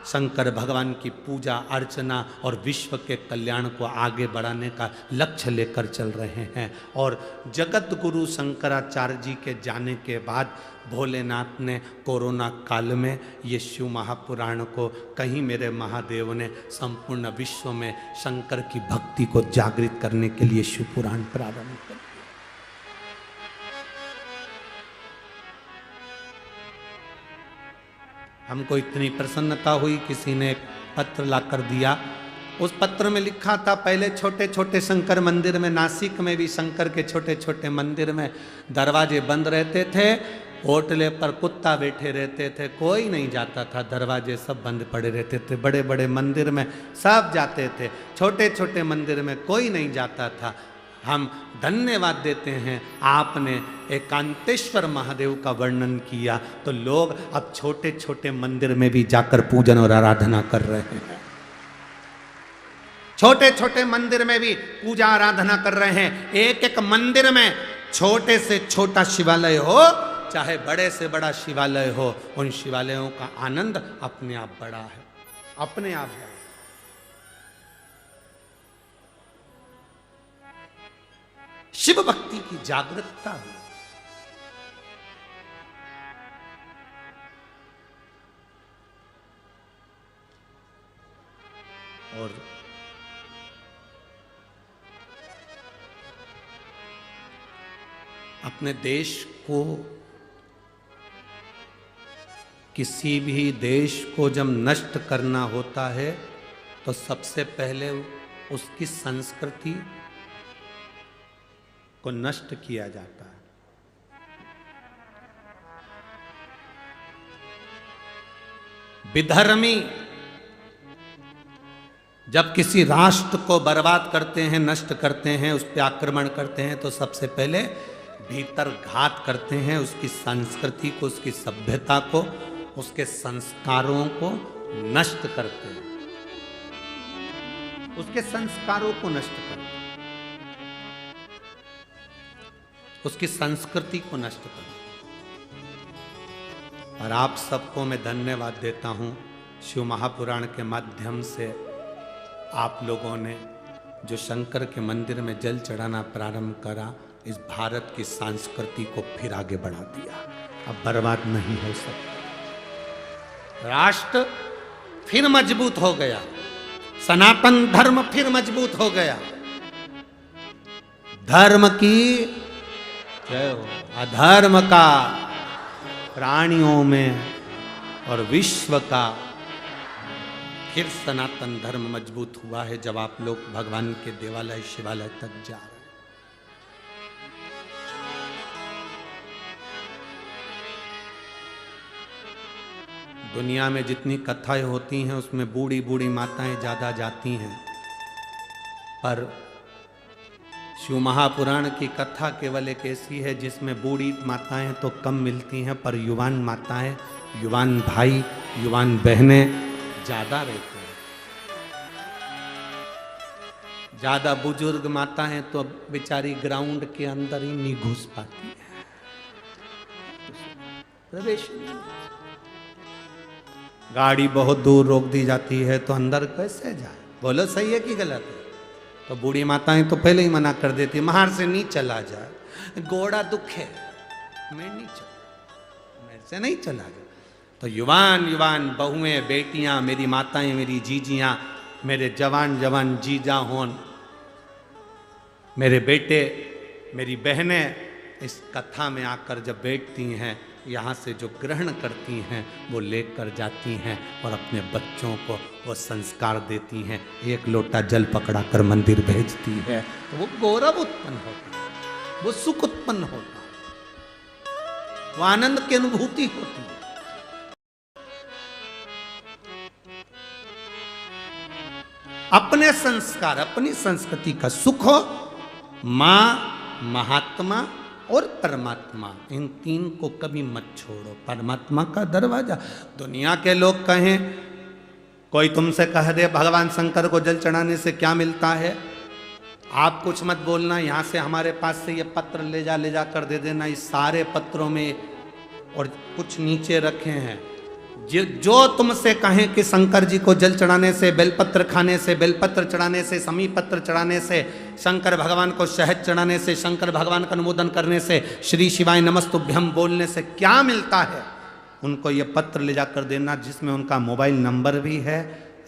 शंकर भगवान की पूजा अर्चना और विश्व के कल्याण को आगे बढ़ाने का लक्ष्य लेकर चल रहे हैं। और जगत गुरु शंकराचार्य जी के जाने के बाद भोलेनाथ ने कोरोना काल में ये शिव महापुराण को, कहीं मेरे महादेव ने संपूर्ण विश्व में शंकर की भक्ति को जागृत करने के लिए शिव पुराण प्रारंभ कर। हमको इतनी प्रसन्नता हुई, किसी ने एक पत्र लाकर दिया। उस पत्र में लिखा था, पहले छोटे छोटे शंकर मंदिर में, नासिक में भी शंकर के छोटे छोटे मंदिर में दरवाजे बंद रहते थे, होटले पर कुत्ता बैठे रहते थे, कोई नहीं जाता था, दरवाजे सब बंद पड़े रहते थे। बड़े बड़े मंदिर में सब जाते थे, छोटे छोटे मंदिर में कोई नहीं जाता था। हम धन्यवाद देते हैं, आपने एकांतेश्वर महादेव का वर्णन किया, तो लोग अब छोटे छोटे मंदिर में भी जाकर पूजन और आराधना कर रहे हैं। छोटे छोटे मंदिर में भी पूजा आराधना कर रहे हैं। एक एक मंदिर में छोटे से छोटा शिवालय हो, चाहे बड़े से बड़ा शिवालय हो, उन शिवालयों का आनंद अपने आप बड़ा है, अपने आप है। शिव भक्ति की जागरूकता है। और अपने देश को, किसी भी देश को जब नष्ट करना होता है तो सबसे पहले उसकी संस्कृति को नष्ट किया जाता है। विधर्मी जब किसी राष्ट्र को बर्बाद करते हैं, नष्ट करते हैं, उस पर आक्रमण करते हैं, तो सबसे पहले भीतर घात करते हैं, उसकी संस्कृति को, उसकी सभ्यता को, उसके संस्कारों को नष्ट करते हैं, उसके संस्कारों को नष्ट करते हैं, उसकी संस्कृति को नष्ट करते हैं। और आप सबको मैं धन्यवाद देता हूं, शिव महापुराण के माध्यम से आप लोगों ने जो शंकर के मंदिर में जल चढ़ाना प्रारंभ करा, इस भारत की संस्कृति को फिर आगे बढ़ा दिया। अब बर्बाद नहीं हो सकता। राष्ट्र फिर मजबूत हो गया, सनातन धर्म फिर मजबूत हो गया। धर्म की जय हो, अधर्म का प्राणियों में और विश्व का फिर सनातन धर्म मजबूत हुआ है, जब आप लोग भगवान के देवालय शिवालय तक जा रहे हैं। दुनिया में जितनी कथाएं होती हैं उसमें बूढ़ी बूढ़ी माताएं ज्यादा जाती हैं, पर शिव महापुराण की कथा केवल एक ऐसी है जिसमें बूढ़ी माताएं तो कम मिलती हैं, पर युवान माताएं, युवान भाई, युवान बहनें ज्यादा रहते हैं। ज्यादा बुजुर्ग माताएं तो बेचारी ग्राउंड के अंदर ही नहीं घुस पाती है, प्रवेश नहीं। गाड़ी बहुत दूर रोक दी जाती है तो अंदर कैसे जाए? बोलो सही है कि गलत है? तो बूढ़ी माताएं तो पहले ही मना कर देती, बाहर से नहीं चला जाए, घोड़ा दुखे, मैं नहीं चला, मेरे से नहीं चला जाए। तो युवान युवान बहुएं, बेटियां, मेरी माताएं, मेरी जीजियां, मेरे जवान जवान जीजा होन, मेरे बेटे, मेरी बहनें इस कथा में आकर जब बैठती हैं, यहाँ से जो ग्रहण करती हैं वो लेकर जाती हैं और अपने बच्चों को वो संस्कार देती हैं। एक लोटा जल पकड़ा कर मंदिर भेजती है, तो वो गौरव उत्पन्न होता है, वो सुख उत्पन्न होता है, वो आनंद की अनुभूति होती है। अपने संस्कार, अपनी संस्कृति का सुख हो। मां, महात्मा और परमात्मा, इन तीन को कभी मत छोड़ो। परमात्मा का दरवाजा, दुनिया के लोग कहें, कोई तुमसे कह दे भगवान शंकर को जल चढ़ाने से क्या मिलता है, आप कुछ मत बोलना, यहाँ से हमारे पास से ये पत्र ले जा कर दे देना। इस सारे पत्रों में और कुछ नीचे रखे हैं, जो तुमसे कहें कि शंकर जी को जल चढ़ाने से, बेलपत्र खाने से, बेलपत्र चढ़ाने से, समी पत्र चढ़ाने से, शंकर भगवान को शहद चढ़ाने से, शंकर भगवान का अनुमोदन करने से, श्री शिवाय नमस्तुभ्यम बोलने से क्या मिलता है, उनको ये पत्र ले जाकर देना, जिसमें उनका मोबाइल नंबर भी है,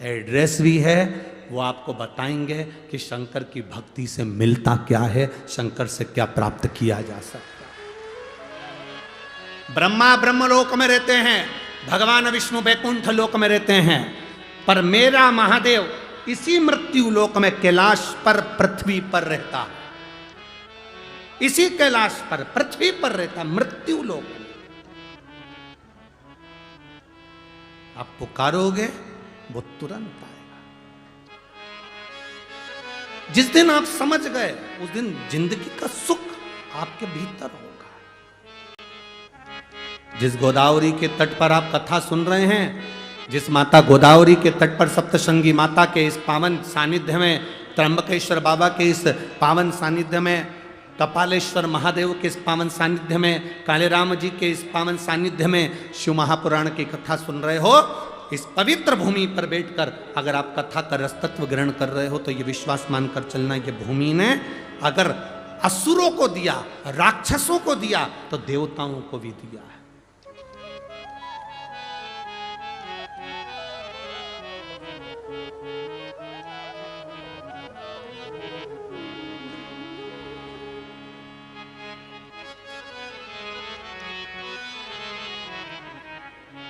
एड्रेस भी है। वो आपको बताएंगे कि शंकर की भक्ति से मिलता क्या है, शंकर से क्या प्राप्त किया जा सकता है। ब्रह्मा ब्रह्मलोक में रहते हैं, भगवान विष्णु वैकुंठ लोक में रहते हैं, पर मेरा महादेव इसी मृत्यु लोक में कैलाश पर, पृथ्वी पर रहता है। इसी कैलाश पर, पृथ्वी पर रहता, मृत्यु लोक में। आप पुकारोगे वो तुरंत आएगा। जिस दिन आप समझ गए, उस दिन जिंदगी का सुख आपके भीतर होगा। जिस गोदावरी के तट पर आप कथा सुन रहे हैं, जिस माता गोदावरी के तट पर सप्तशृंगी माता के इस पावन सानिध्य में, त्र्यंबकेश्वर बाबा के इस पावन सानिध्य में, कपालेश्वर महादेव के इस पावन सानिध्य में, कालेराम जी के इस पावन सानिध्य में शिव महापुराण की कथा सुन रहे हो, इस पवित्र भूमि पर बैठकर अगर आप कथा का रसतत्व ग्रहण कर रहे हो, तो ये विश्वास मानकर चलना, ये भूमि ने अगर असुरों को दिया, राक्षसों को दिया, तो देवताओं को भी दिया है।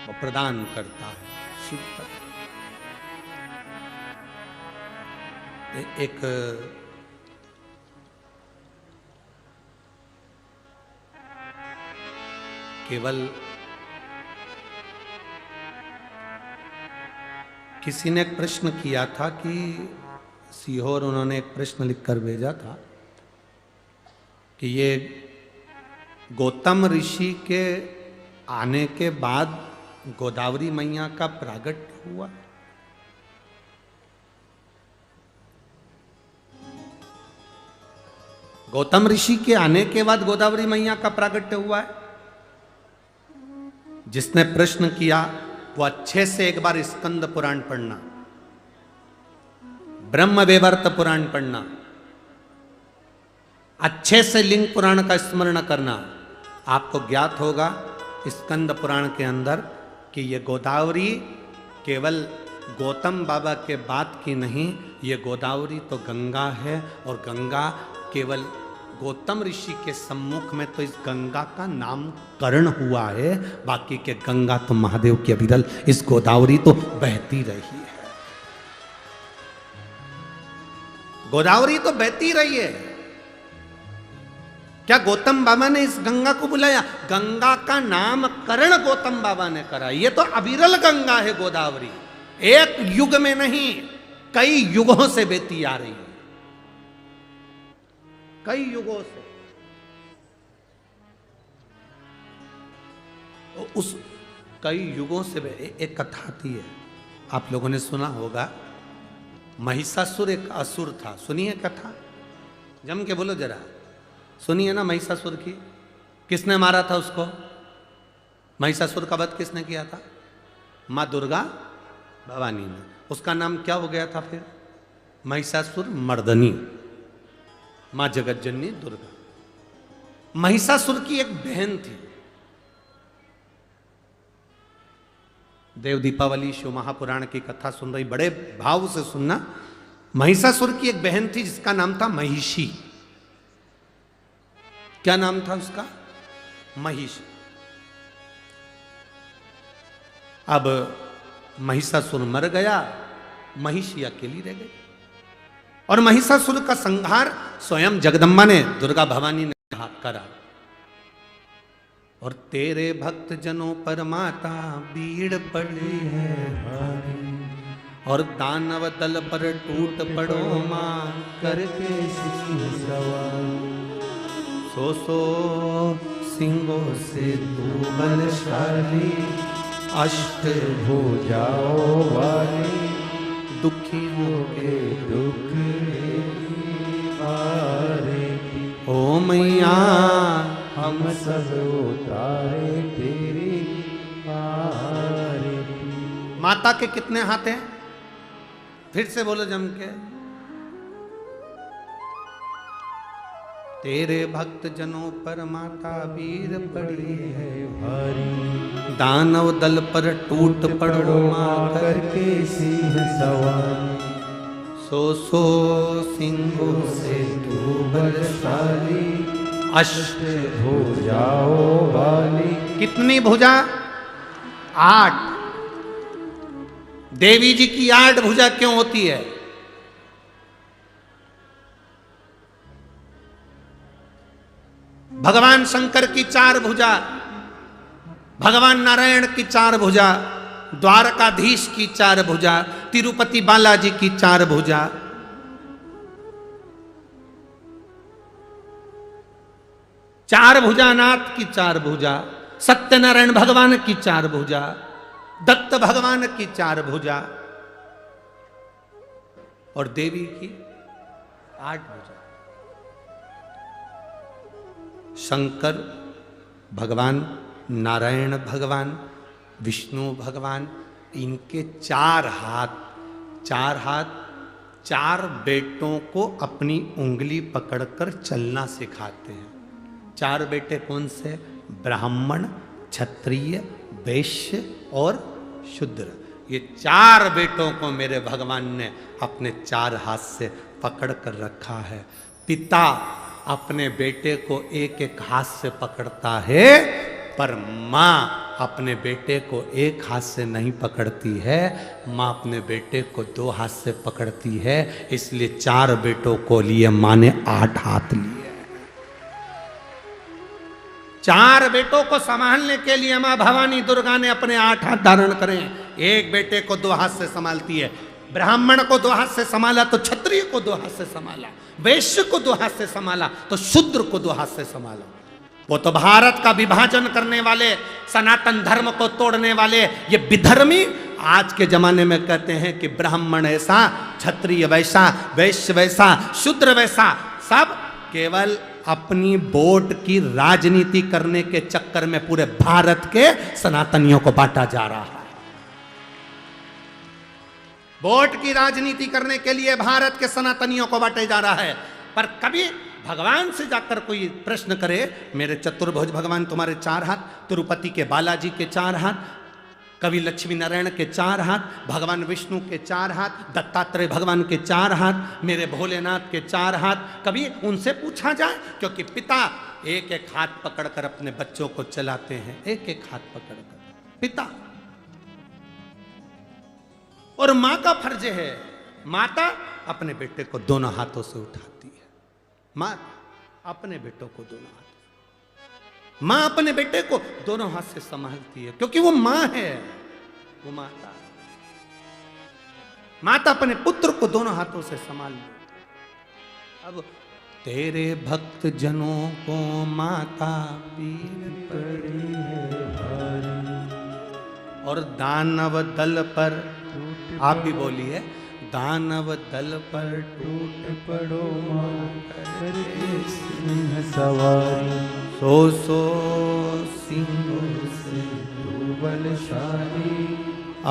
वो प्रदान करता है शिव तत्व। एक केवल किसी ने एक प्रश्न किया था कि सीहोर, उन्होंने एक प्रश्न लिखकर भेजा था कि ये गौतम ऋषि के आने के बाद गोदावरी मैया का प्रागट्य हुआ। गौतम ऋषि के आने के बाद गोदावरी मैया का प्रागट्य हुआ है। जिसने प्रश्न किया वो अच्छे से एक बार स्कंद पुराण पढ़ना, ब्रह्म वैवर्त पुराण पढ़ना, अच्छे से लिंग पुराण का स्मरण करना। आपको ज्ञात होगा स्कंद पुराण के अंदर कि ये गोदावरी केवल गौतम बाबा के बाद की नहीं, ये गोदावरी तो गंगा है, और गंगा केवल गौतम ऋषि के सम्मुख में तो इस गंगा का नामकरण हुआ है, बाकी के गंगा तो महादेव की अविरल इस गोदावरी तो बहती रही है। गोदावरी तो बहती रही है। क्या गौतम बाबा ने इस गंगा को बुलाया? गंगा का नामकरण गौतम बाबा ने करा। ये तो अविरल गंगा है गोदावरी, एक युग में नहीं, कई युगों से बहती आ रही है, कई युगों से। तो उस कई युगों से एक कथा आती है, आप लोगों ने सुना होगा। महिषासुर एक असुर था, सुनिए कथा, जम के बोलो जरा, सुनिए ना। महिषासुर की किसने मारा था उसको? महिषासुर का वध किसने किया था? माँ दुर्गा भवानी ने। उसका नाम क्या हो गया था फिर? महिषासुर मर्दनी, माँ जगतजननी दुर्गा। महिषासुर की एक बहन थी। देव दीपावली शिव महापुराण की कथा सुन रही, बड़े भाव से सुनना। महिषासुर की एक बहन थी जिसका नाम था महिषी। क्या नाम था उसका? महिषी। अब महिषासुर मर गया, महिषी अकेली रह गई, और महिषासुर का संहार स्वयं जगदम्बा ने, दुर्गा भवानी ने करा। और तेरे भक्त जनों पर माता भीड़ पड़ी है भारी, और दानव दल पर टूट पड़ो मां करके सिंह सवार। सो सिंहों से तू बलशाली, अष्ट भुजाओं वाली, दुखियों के दुख हारे। ओ मैया हम सब उतारे तेरी आरती। माता के कितने हाथ हैं? फिर से बोलो जम के। तेरे भक्त जनों पर माता वीर पड़ी है भारी। दानव दल पर टूट पड़ो मां करके सिंह सवारी। सो सिंहों से तू बलशाली, अष्ट भुजाओं वाली। कितनी भुजा? 8। देवी जी की 8 भुजा क्यों होती है? भगवान शंकर की 4 भुजा, भगवान नारायण की 4 भुजा, द्वारकाधीश की 4 भुजा, तिरुपति बालाजी की 4 भुजा। चार भुजानाथ की 4 भुजा, सत्यनारायण भगवान की 4 भुजा, दत्त भगवान की 4 भुजा और देवी की 8 भुजा। शंकर भगवान, नारायण भगवान, विष्णु भगवान, इनके 4 हाथ, 4 बेटों को अपनी उंगली पकड़कर चलना सिखाते हैं। 4 बेटे कौन से? ब्राह्मण, क्षत्रिय, वैश्य और शूद्र। ये 4 बेटों को मेरे भगवान ने अपने 4 हाथ से पकड़ कर रखा है। पिता अपने बेटे को एक हाथ से पकड़ता है, पर माँ अपने बेटे को एक हाथ से नहीं पकड़ती है, माँ अपने बेटे को 2 हाथ से पकड़ती है। इसलिए 4 बेटों को लिए माँ ने 8 हाथ लिए। 4 बेटों को संभालने के लिए माँ भवानी दुर्गा ने अपने 8 हाथ धारण करें। एक बेटे को 2 हाथ से संभालती है। ब्राह्मण को 2 हाथ से संभाला तो क्षत्रिय को 2 हाथ से संभाला, वैश्य को 2 हाथ से संभाला तो शूद्र को 2 हाथ से संभाला। वो तो भारत का विभाजन करने वाले, सनातन धर्म को तोड़ने वाले ये विधर्मी आज के जमाने में कहते हैं कि ब्राह्मण ऐसा, क्षत्रिय वैसा, वैश्य वैसा, शूद्र वैसा, सब केवल अपनी वोट की राजनीति करने के चक्कर में पूरे भारत के सनातनियों को बांटा जा रहा है। वोट की राजनीति करने के लिए भारत के सनातनियों को बांटे जा रहा है। पर कभी भगवान से जाकर कोई प्रश्न करे, मेरे चतुर्भुज भगवान तुम्हारे 4 हाथ, तिरुपति के बालाजी के 4 हाथ, कवि लक्ष्मी नारायण के 4 हाथ, भगवान विष्णु के 4 हाथ, दत्तात्रेय भगवान के 4 हाथ, मेरे भोलेनाथ के 4 हाथ, कभी उनसे पूछा जाए? क्योंकि पिता एक हाथ पकड़कर अपने बच्चों को चलाते हैं, एक हाथ पकड़कर पिता। और मां का फर्ज है, माता अपने बेटे को दोनों हाथों से उठाती है। मां अपने बेटों को दोनों हाथ, मां अपने बेटे को दोनों हाथ से संभालती है, क्योंकि वो मां है, वो माता। माता अपने पुत्र को दोनों हाथों से संभाल ले। अब तेरे भक्त जनों को माता पीर पड़ी है भारी, और दानव दल पर, आप भी बोलिए, दानव दल पर टूट पड़ो मां करके सिंह सवारी। सो सिंहों से तू बलशाली,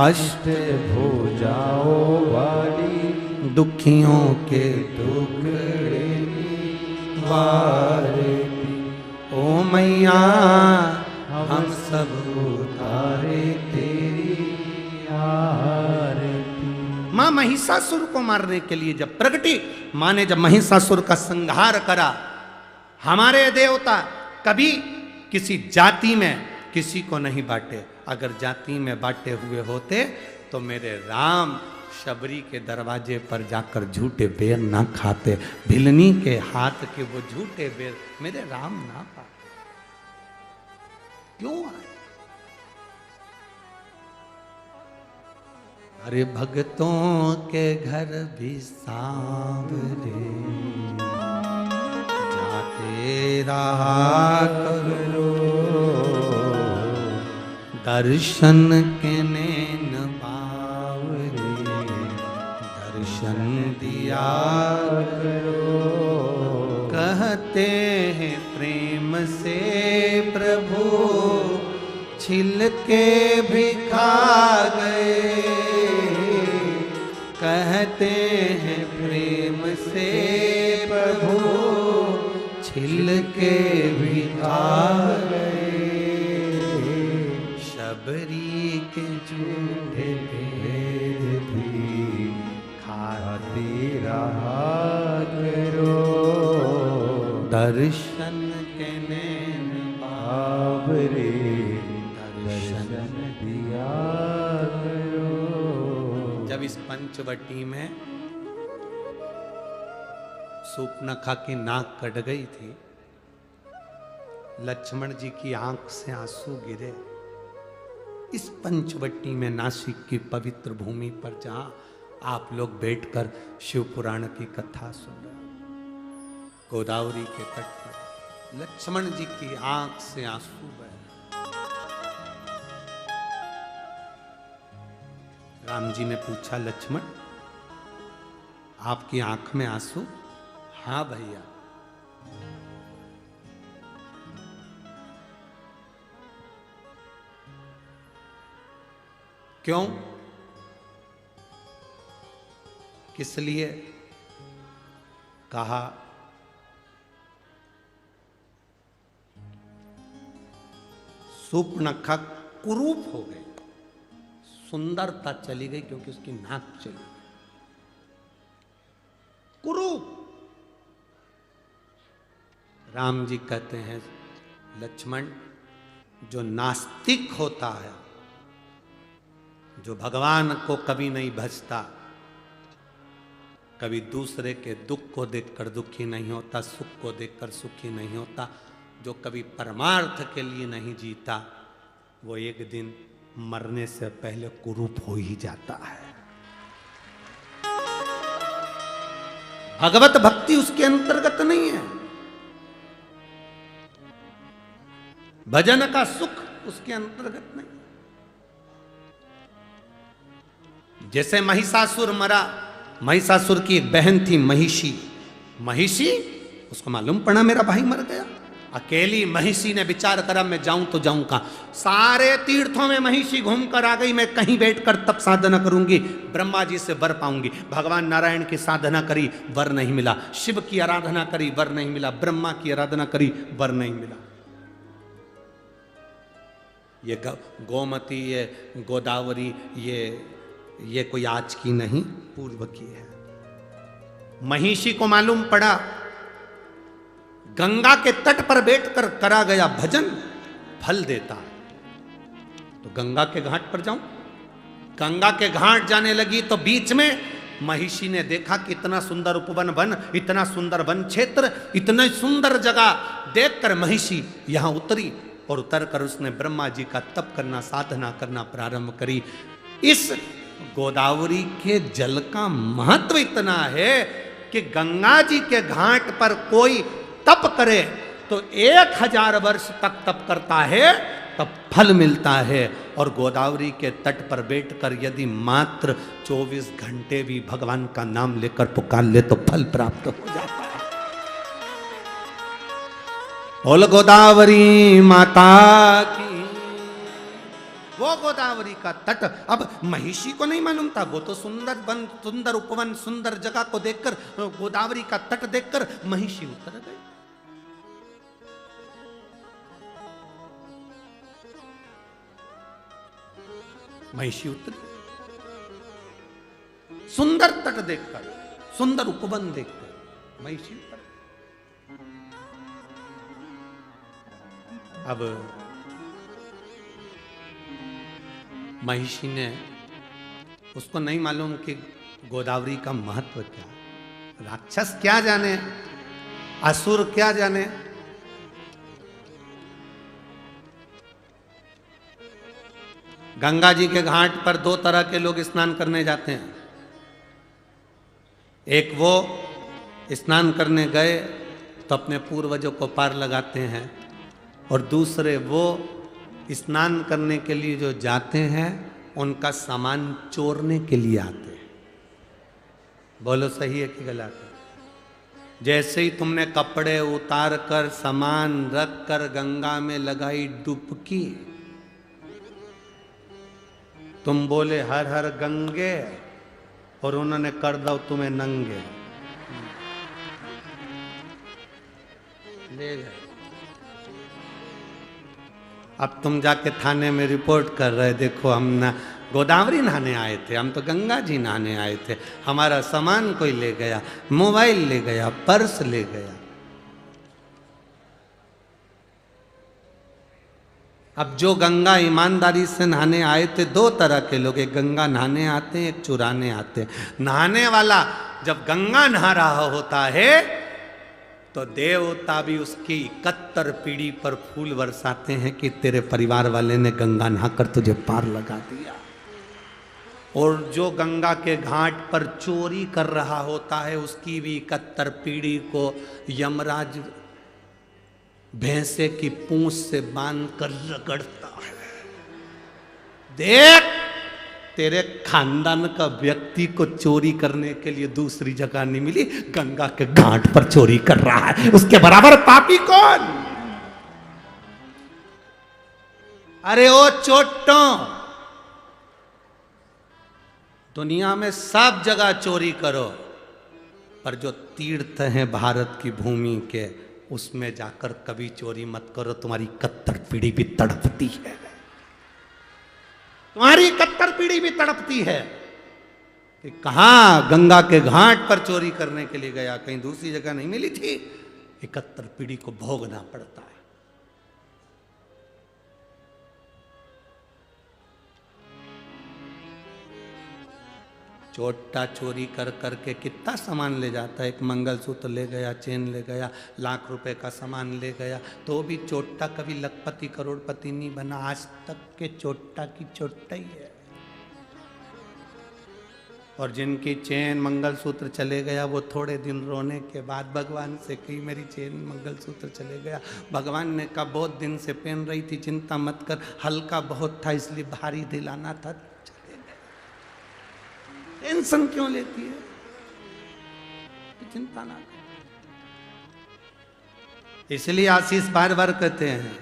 अष्ट भुजाओं वाली, दुखियों के टुकड़े वारे। ओ मैया हम सब उतारे तेरी आरती। मां महिषासुर को मारने के लिए जब प्रगटी, मां ने जब महिषासुर का संहार करा, हमारे देवता कभी किसी जाति में किसी को नहीं बांटे। अगर जाति में बांटे हुए होते तो मेरे राम शबरी के दरवाजे पर जाकर झूठे बेर ना खाते, भिलनी के हाथ के वो झूठे बेर मेरे राम ना पाते। क्यों आए? अरे भक्तों के घर भी सांवरे जाते रहा करो, दर्शन के नैन बावरे दर्शन दिया करो। कहते हैं प्रेम से प्रभु छिल के भी खा गए, कहते हैं प्रेम से प्रभु छिल के भी खा गए। शबरी के झूठे भेद भी खाते रहा करो, दर्शन के नैन बावरे दर्शन दिया करो। जब इस पंचवटी में सूपनखा की नाक कट गई थी, लक्ष्मण जी की आंख से आंसू गिरे। इस पंचवटी में नासिक की पवित्र भूमि पर जहां आप लोग बैठकर शिव पुराण की कथा सुन रहे हो, गोदावरी के तट पर लक्ष्मण जी की आंख से आंसू बहे। राम जी ने पूछा, लक्ष्मण आपकी आंख में आंसू? हाँ भैया। क्यों? किस लिए? कहा सूपनखा कुरूप हो गई, सुंदरता चली गई क्योंकि उसकी नाक चली गई। कुरूप। राम जी कहते हैं, लक्ष्मण जो नास्तिक होता है, जो भगवान को कभी नहीं भजता, कभी दूसरे के दुख को देखकर दुखी नहीं होता, सुख को देखकर सुखी नहीं होता, जो कभी परमार्थ के लिए नहीं जीता, वो एक दिन मरने से पहले कुरूप हो ही जाता है। भगवत भक्ति उसके अंतर्गत नहीं है, भजन का सुख उसके अंतर्गत नहीं। जैसे महिषासुर मरा, महिषासुर की एक बहन थी महिषी। महिषी, उसको मालूम पड़ा मेरा भाई मर गया। अकेली महिषी ने विचार करा, मैं जाऊं तो जाऊं कहां। सारे तीर्थों में महिषी घूम कर आ गई, मैं कहीं बैठकर तप साधना करूंगी, ब्रह्मा जी से वर पाऊंगी। भगवान नारायण की साधना करी, वर नहीं मिला। शिव की आराधना करी, वर नहीं मिला। ब्रह्मा की आराधना करी, वर नहीं मिला। ये गोमती, ये गोदावरी, ये कोई आज की नहीं, पूर्व की है। महिषी को मालूम पड़ा गंगा के तट पर बैठकर करा गया भजन फल देता है, तो गंगा के घाट पर जाऊं। गंगा के घाट जाने लगी तो बीच में महिषी ने देखा कि इतना सुंदर उपवन वन, इतना सुंदर वन क्षेत्र, इतनी सुंदर जगह देखकर महिषी यहां उतरी, और उतरकर उसने ब्रह्मा जी का तप करना, साधना करना प्रारंभ करी। इस गोदावरी के जल का महत्व इतना है कि गंगा जी के घाट पर कोई तप करे तो 1000 वर्ष तक तप करता है, तब फल मिलता है। और गोदावरी के तट पर बैठकर यदि मात्र 24 घंटे भी भगवान का नाम लेकर पुकार ले तो फल प्राप्त हो जाता है। बोल गोदावरी माता की। वो गोदावरी का तट, अब महिषी को नहीं मालूम था, वो तो सुंदर वन, सुंदर उपवन, सुंदर जगह को देखकर, गोदावरी का तट देखकर महिषी उतर गई। महिषी उतरी, सुंदर तट देखकर, सुंदर उपवन देखकर महिषी उतर। अब महिषी ने, उसको नहीं मालूम कि गोदावरी का महत्व क्या, राक्षस क्या जाने, असुर क्या जाने। गंगा जी के घाट पर दो तरह के लोग स्नान करने जाते हैं। एक वो स्नान करने गए तो अपने पूर्वजों को पार लगाते हैं, और दूसरे वो स्नान करने के लिए जो जाते हैं उनका सामान चोरने के लिए आते हैं। बोलो सही है कि गलत है? जैसे ही तुमने कपड़े उतार कर सामान रख कर गंगा में लगाई डुबकी, तुम बोले हर हर गंगे, और उन्होंने कर दो तुम्हें नंगे, ले गए। अब तुम जाके थाने में रिपोर्ट कर रहे, देखो हम ना गोदावरी नहाने आए थे, हम तो गंगा जी नहाने आए थे, हमारा सामान कोई ले गया, मोबाइल ले गया, पर्स ले गया। अब जो गंगा ईमानदारी से नहाने आए थे, दो तरह के लोग, एक गंगा नहाने आते हैं, एक चुराने आते हैं। नहाने वाला जब गंगा नहा रहा होता है तो देवता भी उसकी 71 पीढ़ी पर फूल बरसाते हैं कि तेरे परिवार वाले ने गंगा नहाकर तुझे पार लगा दिया। और जो गंगा के घाट पर चोरी कर रहा होता है उसकी भी 71 पीढ़ी को यमराज भैंसे की पूंछ से बांध कर रगड़ता है। देख, तेरे खानदान का व्यक्ति को चोरी करने के लिए दूसरी जगह नहीं मिली, गंगा के घाट पर चोरी कर रहा है, उसके बराबर पापी कौन? अरे ओ चोटों, दुनिया में सब जगह चोरी करो, पर जो तीर्थ हैं भारत की भूमि के, उसमें जाकर कभी चोरी मत करो, तुम्हारी 71 पीढ़ी भी तड़पती है, तुम्हारी 71 पीढ़ी भी तड़पती है कि कहां गंगा के घाट पर चोरी करने के लिए गया, कहीं दूसरी जगह नहीं मिली थी। 71 पीढ़ी को भोगना पड़ता है। चोटा चोरी कर करके कितना सामान ले जाता है। एक मंगलसूत्र ले गया, चेन ले गया, लाख रुपए का सामान ले गया, तो भी चोटा कभी लखपति करोड़पति नहीं बना। आज तक के चोटा की चोटा ही है। और जिनकी चेन मंगलसूत्र चले गया, वो थोड़े दिन रोने के बाद भगवान से कही मेरी चेन मंगलसूत्र चले गया। भगवान ने कहा बहुत दिन से पहन रही थी, चिंता मत कर, हल्का बहुत था इसलिए भारी दिलाना था, टेंशन क्यों लेती है, चिंता ना कर। इसलिए आशीष बार बार कहते हैं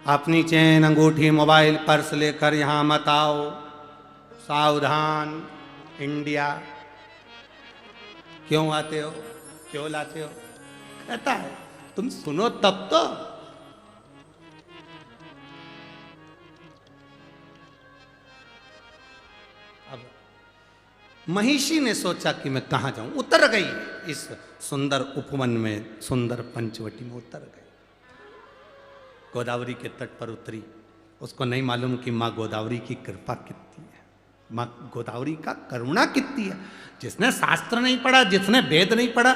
अपनी चेन अंगूठी मोबाइल पर्स लेकर यहां मत आओ, सावधान इंडिया। क्यों आते हो, क्यों लाते हो, कहता है तुम सुनो तब तो। महिषी ने सोचा कि मैं कहाँ जाऊं, उतर गई इस सुंदर उपवन में, सुंदर पंचवटी में उतर गई। गोदावरी के तट पर उतरी। उसको नहीं मालूम कि माँ गोदावरी की कृपा कितनी है, माँ गोदावरी का करुणा कितनी है। जिसने शास्त्र नहीं पढ़ा, जिसने वेद नहीं पढ़ा,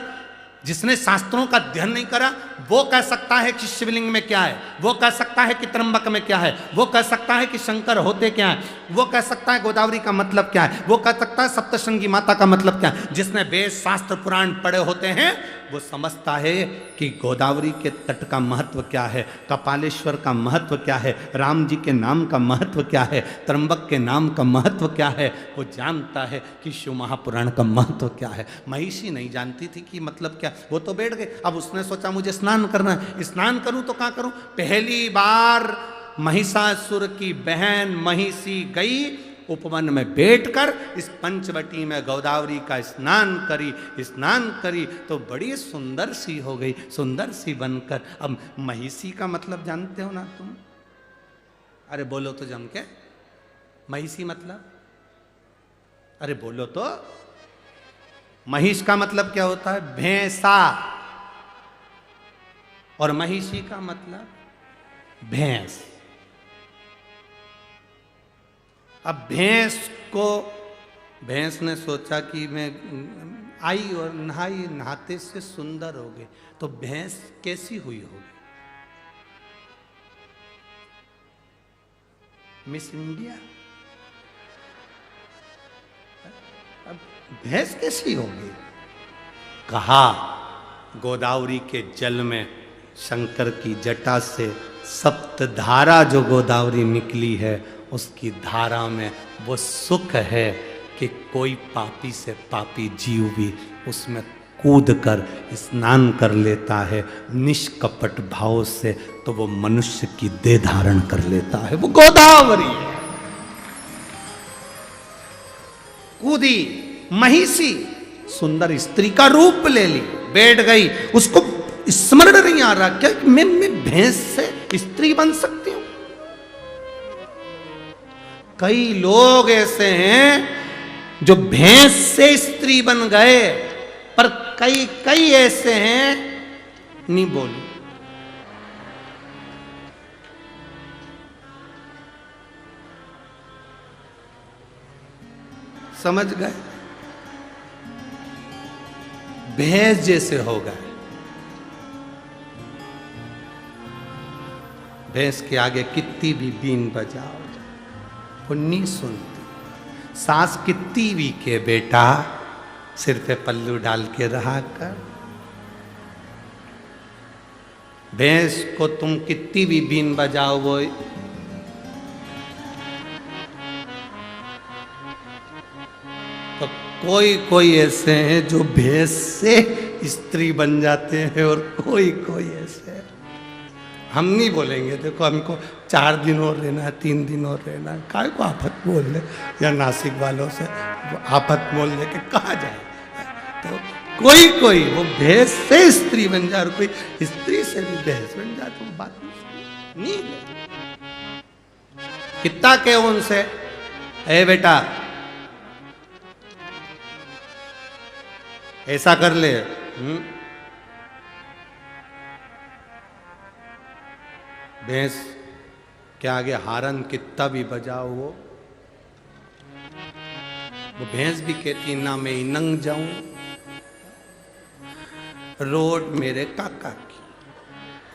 जिसने शास्त्रों का अध्ययन नहीं करा, वो कह सकता है कि शिवलिंग में क्या है, वो कह सकता है कि त्र्यंबक में क्या है, वो कह सकता है कि शंकर होते क्या है, वो कह सकता है गोदावरी का मतलब क्या है, वो कह सकता है सप्तशृंगी माता का मतलब क्या है। जिसने वेद शास्त्र पुराण पढ़े होते हैं वो समझता है कि गोदावरी के तट का महत्व क्या है, कपालेश्वर का महत्व क्या है, राम जी के नाम का महत्व क्या है, त्र्यंबक के नाम का महत्व क्या है। वो जानता है कि शिव महापुराण का महत्व क्या है। महिषी नहीं जानती थी कि मतलब क्या। वो तो बैठ गए। अब उसने सोचा मुझे स्नान करना है, स्नान करूं तो क्या करूं। पहली बार महिषासुर की बहन महिषी गई, उपवन में बैठकर इस पंचवटी में गोदावरी का स्नान करी तो बड़ी सुंदर सी हो गई, सुंदर सी बनकर। अब महिषी का मतलब जानते हो ना तुम? अरे बोलो तो जम के, महिषी मतलब, अरे बोलो तो। महिष का मतलब क्या होता है? भैंसा। और महिषी का मतलब भैंस। अब भैंस ने सोचा कि मैं आई और नहाई, नहाते से सुंदर हो गई, तो भैंस कैसी हुई होगी? Miss India. अब भैंस कैसी होगी? कहा गोदावरी के जल में शंकर की जटा से सप्त धारा जो गोदावरी निकली है, उसकी धारा में वो सुख है कि कोई पापी से पापी जीव भी उसमें कूद कर स्नान कर लेता है निष्कपट भाव से, तो वो मनुष्य की देह धारण कर लेता है। वो गोदावरी है। कूदी महिषी सुंदर स्त्री का रूप ले ली, बैठ गई, उसको स्मरण नहीं आ रहा क्या मैं भैंस से स्त्री बन सकती हूं। कई लोग ऐसे हैं जो भैंस से स्त्री बन गए, पर कई ऐसे हैं, नहीं बोलू, समझ गए, भैंस जैसे हो गए। भैंस के आगे कितनी भी बीन बजाओ वो नहीं सुनती। सास कितनी भी के बेटा सिर पे पल्लू डाल के रहा कर। भैंस को तुम कितनी भी बीन बजाओ वो तो कोई ऐसे हैं जो भैंस से स्त्री बन जाते हैं और कोई ऐसे हैं। हम नहीं बोलेंगे देखो हमको 4 दिन और रहना है, 3 दिन और रहना है, काय को आफत बोल ले, या नासिक वालों से आफत बोल ले के कहा जाए। तो कोई वो भैंस से स्त्री बन जाए और कोई स्त्री से भी भैंस बन जाए, तो बात नहीं है। कितना के उनसे ए बेटा ऐसा कर ले, भैंस के आगे हारन कितना भी बजाओ वो भैंस भी कहती ना मैं इनंग जाऊं, रोड मेरे काका की,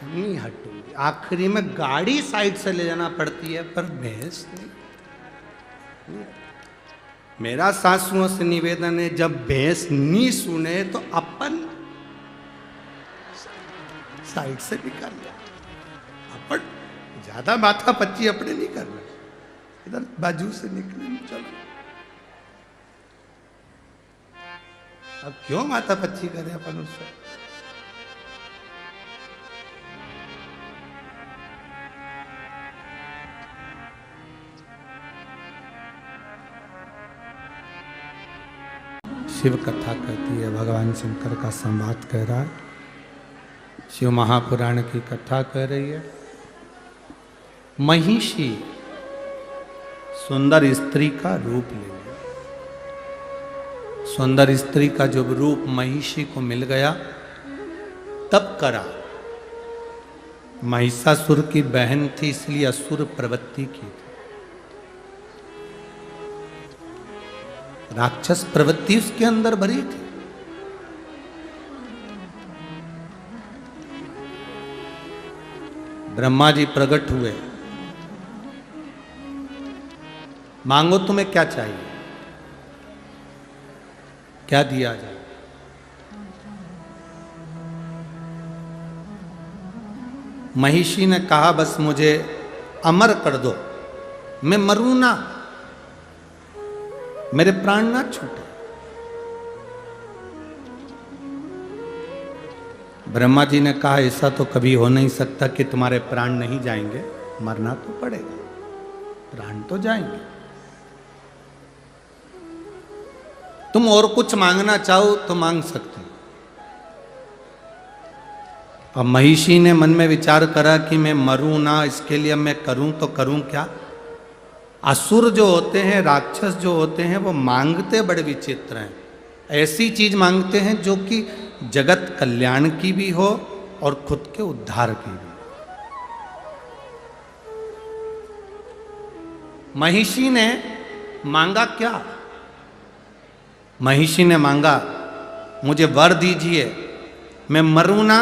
नहीं हटूंगी। आखिरी में गाड़ी साइड से ले जाना पड़ती है, पर भैंस नहीं। मेरा सासुओं से निवेदन है, जब भैंस नहीं सुने तो अपन साइड से निकाल ले। अपन ज्यादा माथा पच्ची अपने नहीं करना, इधर बाजू से निकले चलो। अब क्यों माथा पच्ची करे अपन उससे। शिव कथा कहती है, भगवान शंकर का संवाद कह रहा है, शिव महापुराण की कथा कह रही है। महिषी सुंदर स्त्री का रूप ले लिया। सुंदर स्त्री का जब रूप महिषी को मिल गया तब करा। महिषासुर की बहन थी इसलिए असुर प्रवृत्ति की थी, राक्षस प्रवृत्ति उसके अंदर भरी थी। ब्रह्मा जी प्रकट हुए, मांगो तुम्हें क्या चाहिए, क्या दिया जाए। महिषी ने कहा बस मुझे अमर कर दो, मैं मरूं ना, मेरे प्राण ना छूटे। ब्रह्मा जी ने कहा ऐसा तो कभी हो नहीं सकता कि तुम्हारे प्राण नहीं जाएंगे, मरना तो पड़ेगा, प्राण तो जाएंगे। तुम और कुछ मांगना चाहो तो मांग सकते हो। अब महिषी ने मन में विचार करा कि मैं मरूं ना, इसके लिए मैं करूं तो करूं क्या। असुर जो होते हैं, राक्षस जो होते हैं, वो मांगते बड़े विचित्र हैं। ऐसी चीज मांगते हैं जो कि जगत कल्याण की भी हो और खुद के उद्धार की भी। महिषी ने मांगा क्या? महिषी ने मांगा मुझे वर दीजिए, मैं मरूं ना,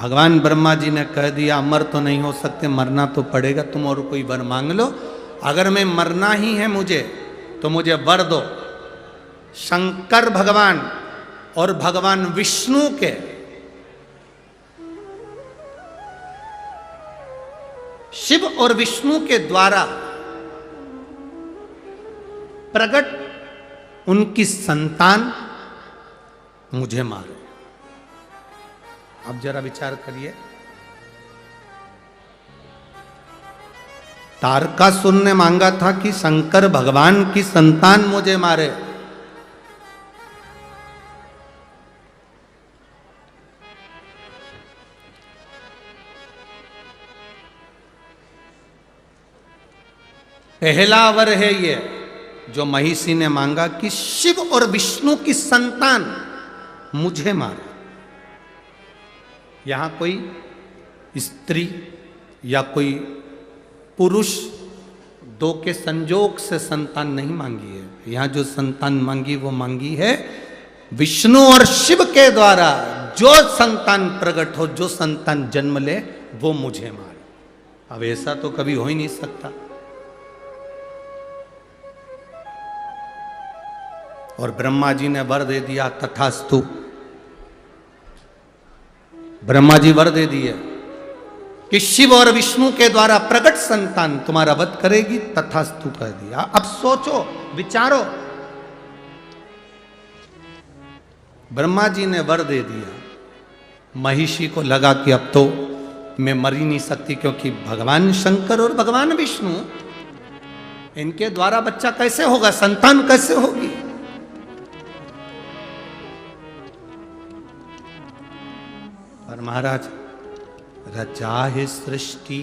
भगवान ब्रह्मा जी ने कह दिया अमर तो नहीं हो सकते, मरना तो पड़ेगा, तुम और कोई वर मांग लो। अगर मैं मरना ही है मुझे तो मुझे वर दो। शंकर भगवान और भगवान विष्णु के शिव और विष्णु के द्वारा प्रकट उनकी संतान मुझे मारे। अब जरा विचार करिए, तारकासुर ने मांगा था कि शंकर भगवान की संतान मुझे मारे। पहला वर है ये जो महिषी ने मांगा कि शिव और विष्णु की संतान मुझे मारे। यहां कोई स्त्री या कोई पुरुष दो के संजोग से संतान नहीं मांगी है। यहां जो संतान मांगी वो मांगी है विष्णु और शिव के द्वारा जो संतान प्रकट हो, जो संतान जन्म ले वो मुझे मारे। अब ऐसा तो कभी हो ही नहीं सकता। और ब्रह्मा जी ने वर दे दिया, तथास्तु। ब्रह्मा जी वर दे दिए कि शिव और विष्णु के द्वारा प्रकट संतान तुम्हारा वध करेगी, तथास्तु कह दिया। अब सोचो, विचारो, ब्रह्मा जी ने वर दे दिया, महिषी को लगा कि अब तो मैं मर ही नहीं सकती, क्योंकि भगवान शंकर और भगवान विष्णु, इनके द्वारा बच्चा कैसे होगा, संतान कैसे होगी। और महाराज, रचा है सृष्टि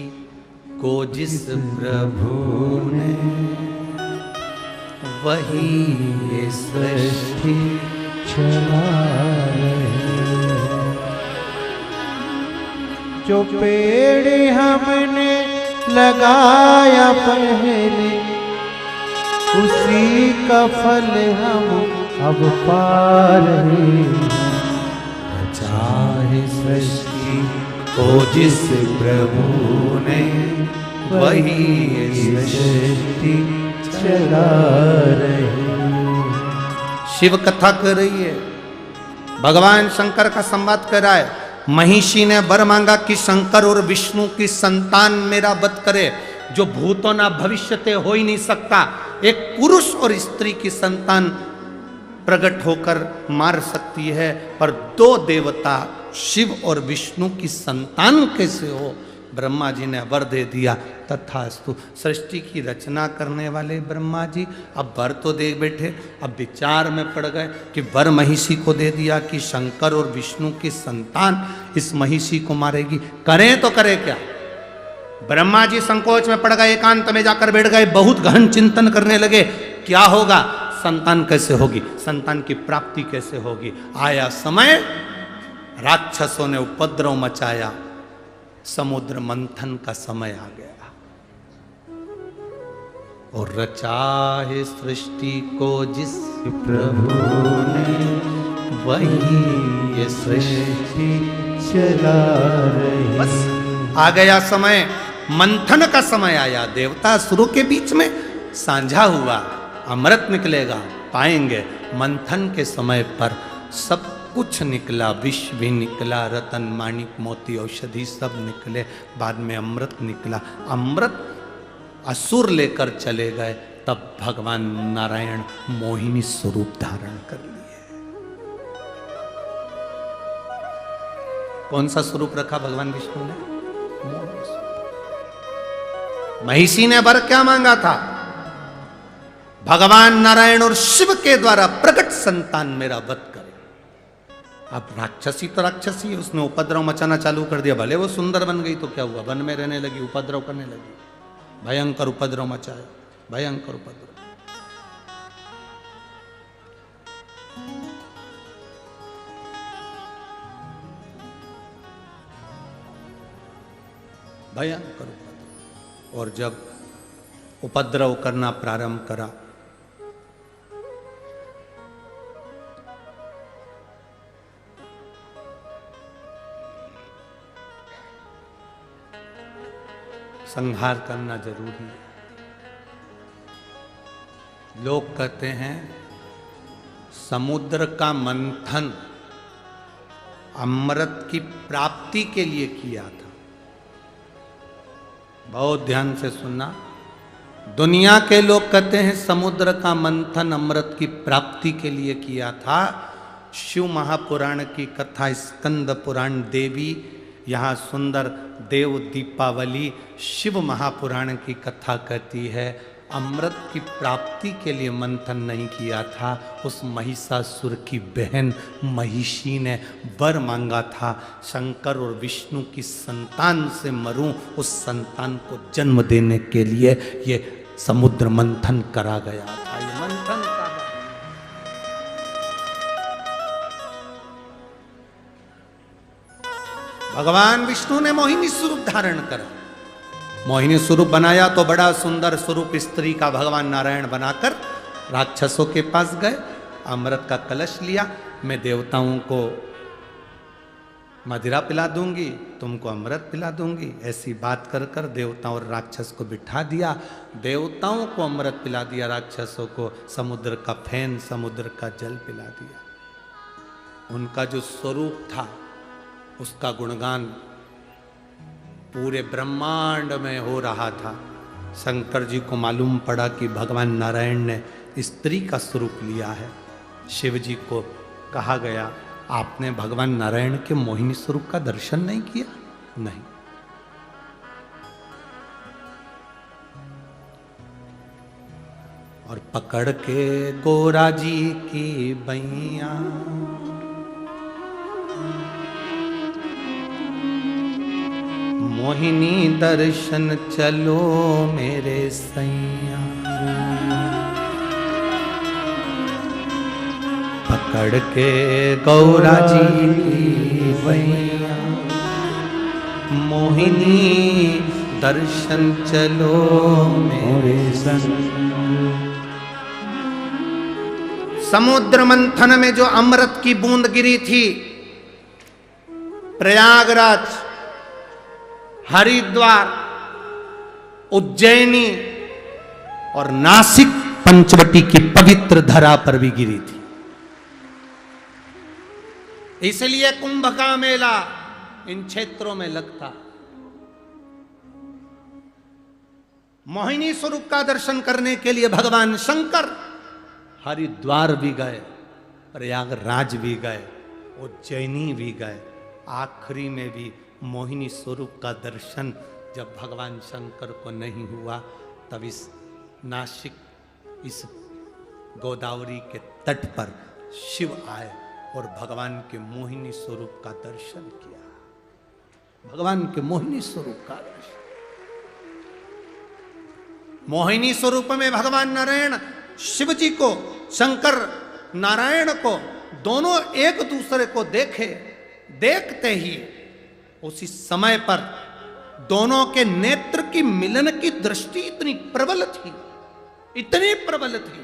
को जिस प्रभु ने, वही ये सृष्टि चला रहे। जो पेड़ हमने लगाया पहले, उसी का फल हम अब पा रहे हैं। चाहे सृष्टि को जिस प्रभु ने, वही ये सृष्टि चला रहे। शिव कथा कर रही है, भगवान शंकर का संवाद कर रहा है। महिषी ने वर मांगा कि शंकर और विष्णु की संतान मेरा वध करे, जो भूतो ना भविष्यते हो ही नहीं सकता। एक पुरुष और स्त्री की संतान प्रकट होकर मार सकती है, पर दो देवता शिव और विष्णु की संतान कैसे हो। ब्रह्मा जी ने वर दे दिया, तथास्तु। सृष्टि की रचना करने वाले ब्रह्मा जी अब वर तो दे बैठे, अब विचार में पड़ गए कि वर महिषी को दे दिया कि शंकर और विष्णु की संतान इस महिषी को मारेगी, करें तो करें क्या। ब्रह्मा जी संकोच में पड़ गए, एकांत में जाकर बैठ गए, बहुत गहन चिंतन करने लगे, क्या होगा, संतान कैसे होगी, संतान की प्राप्ति कैसे होगी। आया समय, राक्षसों ने उपद्रव मचाया, समुद्र मंथन का समय आ गया। और रचा है सृष्टि को जिस प्रभु ने, वही ये सृष्टि चला रहे। बस आ गया समय, मंथन का समय आया। देवता असुरों के बीच में साझा हुआ, अमृत निकलेगा, पाएंगे। मंथन के समय पर सब कुछ निकला, विष भी निकला, रतन माणिक मोती औषधि सब निकले, बाद में अमृत निकला। अमृत असुर लेकर चले गए, तब भगवान नारायण मोहिनी स्वरूप धारण कर लिए। कौन सा स्वरूप रखा भगवान विष्णु ने, मोहिनी स्वरूप। महिषी ने वर क्या मांगा था, भगवान नारायण और शिव के द्वारा प्रकट संतान मेरा वध करे। अब राक्षसी तो राक्षसी है, उसने उपद्रव मचाना चालू कर दिया। भले वो सुंदर बन गई तो क्या हुआ, वन में रहने लगी, उपद्रव करने लगी, भयंकर उपद्रव मचाया, भयंकर उपद्रव। भयंकर उपद्रव। और जब उपद्रव करना प्रारंभ करा, संहार करना जरूरी है। लोग कहते हैं समुद्र का मंथन अमृत की प्राप्ति के लिए किया था। बहुत ध्यान से सुनना। दुनिया के लोग कहते हैं समुद्र का मंथन अमृत की प्राप्ति के लिए किया था। शिव महापुराण की कथा स्कंद पुराण देवी, यहाँ सुंदर देव दीपावली शिव महापुराण की कथा कहती है अमृत की प्राप्ति के लिए मंथन नहीं किया था। उस महिषासुर की बहन महिषी ने वर मांगा था, शंकर और विष्णु की संतान से मरूं, उस संतान को जन्म देने के लिए ये समुद्र मंथन करा गया था। ये मंथन का भगवान विष्णु ने मोहिनी स्वरूप धारण करा। मोहिनी स्वरूप बनाया तो बड़ा सुंदर स्वरूप स्त्री का भगवान नारायण बनाकर राक्षसों के पास गए। अमृत का कलश लिया, मैं देवताओं को मदिरा पिला दूंगी, तुमको अमृत पिला दूंगी, ऐसी बात कर कर देवताओं और राक्षस को बिठा दिया। देवताओं को अमृत पिला दिया, राक्षसों को समुद्र का फैन, समुद्र का जल पिला दिया। उनका जो स्वरूप था उसका गुणगान पूरे ब्रह्मांड में हो रहा था। शंकर जी को मालूम पड़ा कि भगवान नारायण ने स्त्री का स्वरूप लिया है। शिव जी को कहा गया आपने भगवान नारायण के मोहिनी स्वरूप का दर्शन नहीं किया? नहीं। और पकड़ के गोरा जी की बैया मोहिनी दर्शन चलो मेरे सैया, पकड़ के गौरा जी की बैया मोहिनी दर्शन चलो मेरे संग। समुद्र मंथन में जो अमृत की बूंद गिरी थी, प्रयागराज, हरिद्वार, उज्जैनी और नासिक पंचवटी की पवित्र धरा पर भी गिरी थी। इसलिए कुंभ का मेला इन क्षेत्रों में लगता। मोहिनी स्वरूप का दर्शन करने के लिए भगवान शंकर हरिद्वार भी गए, प्रयागराज भी गए, उज्जैनी भी गए। आखिरी में भी मोहिनी स्वरूप का दर्शन जब भगवान शंकर को नहीं हुआ, तब इस नासिक, इस गोदावरी के तट पर शिव आए और भगवान के मोहिनी स्वरूप का दर्शन किया। भगवान के मोहिनी स्वरूप का दर्शन। मोहिनी स्वरूप में भगवान नारायण शिव जी को, शंकर नारायण को, दोनों एक दूसरे को देखे। देखते ही उसी समय पर दोनों के नेत्र की मिलन की दृष्टि इतनी प्रबल थी, इतनी प्रबल थी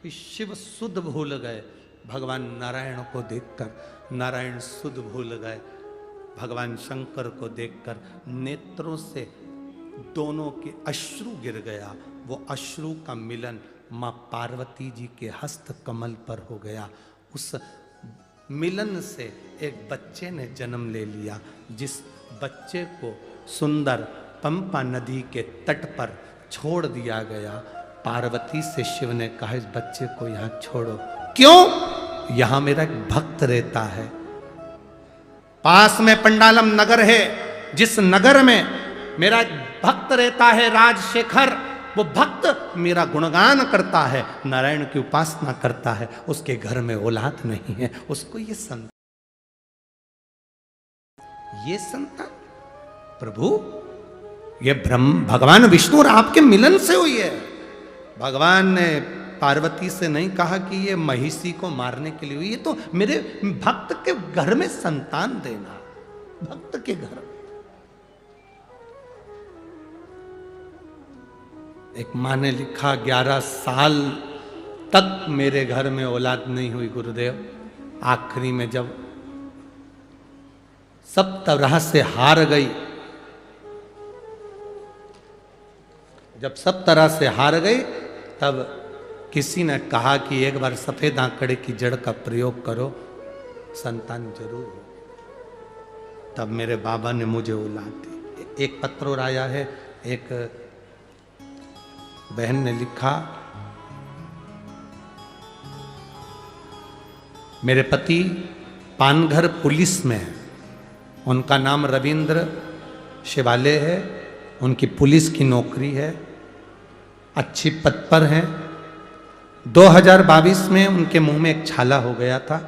कि शिव सुध भूल गए भगवान नारायण को देखकर। नारायण सुध भूल गए भगवान शंकर को देखकर। नेत्रों से दोनों के अश्रु गिर गया। वो अश्रु का मिलन मां पार्वती जी के हस्त कमल पर हो गया। उस मिलन से एक बच्चे ने जन्म ले लिया, जिस बच्चे को सुंदर पंपा नदी के तट पर छोड़ दिया गया। पार्वती से शिव ने कहा इस बच्चे को यहाँ छोड़ो। क्यों? यहाँ मेरा एक भक्त रहता है। पास में पंडालम नगर है, जिस नगर में मेरा एक भक्त रहता है राजशेखर, वो भक्त मेरा गुणगान करता है, नारायण की उपासना करता है, उसके घर में औलाद नहीं है, उसको ये संतान प्रभु, ये ब्रह्म भगवान विष्णु और आपके मिलन से हुई है। भगवान ने पार्वती से नहीं कहा कि ये महिषी को मारने के लिए हुई, ये तो मेरे भक्त के घर में संतान देना, भक्त के घर में। एक माँ ने लिखा 11 साल तक मेरे घर में औलाद नहीं हुई गुरुदेव। आखिरी में जब सब तरह से हार गई जब सब तरह से हार गई तब किसी ने कहा कि एक बार सफेद आंकड़े की जड़ का प्रयोग करो, संतान जरूर हो। तब मेरे बाबा ने मुझे औलाद दी। एक पत्र और आया है, एक बहन ने लिखा, मेरे पति पानघर पुलिस में है, उनका नाम रविंद्र शिवाले है, उनकी पुलिस की नौकरी है, अच्छी पद पर हैं। 2022 में उनके मुंह में एक छाला हो गया था,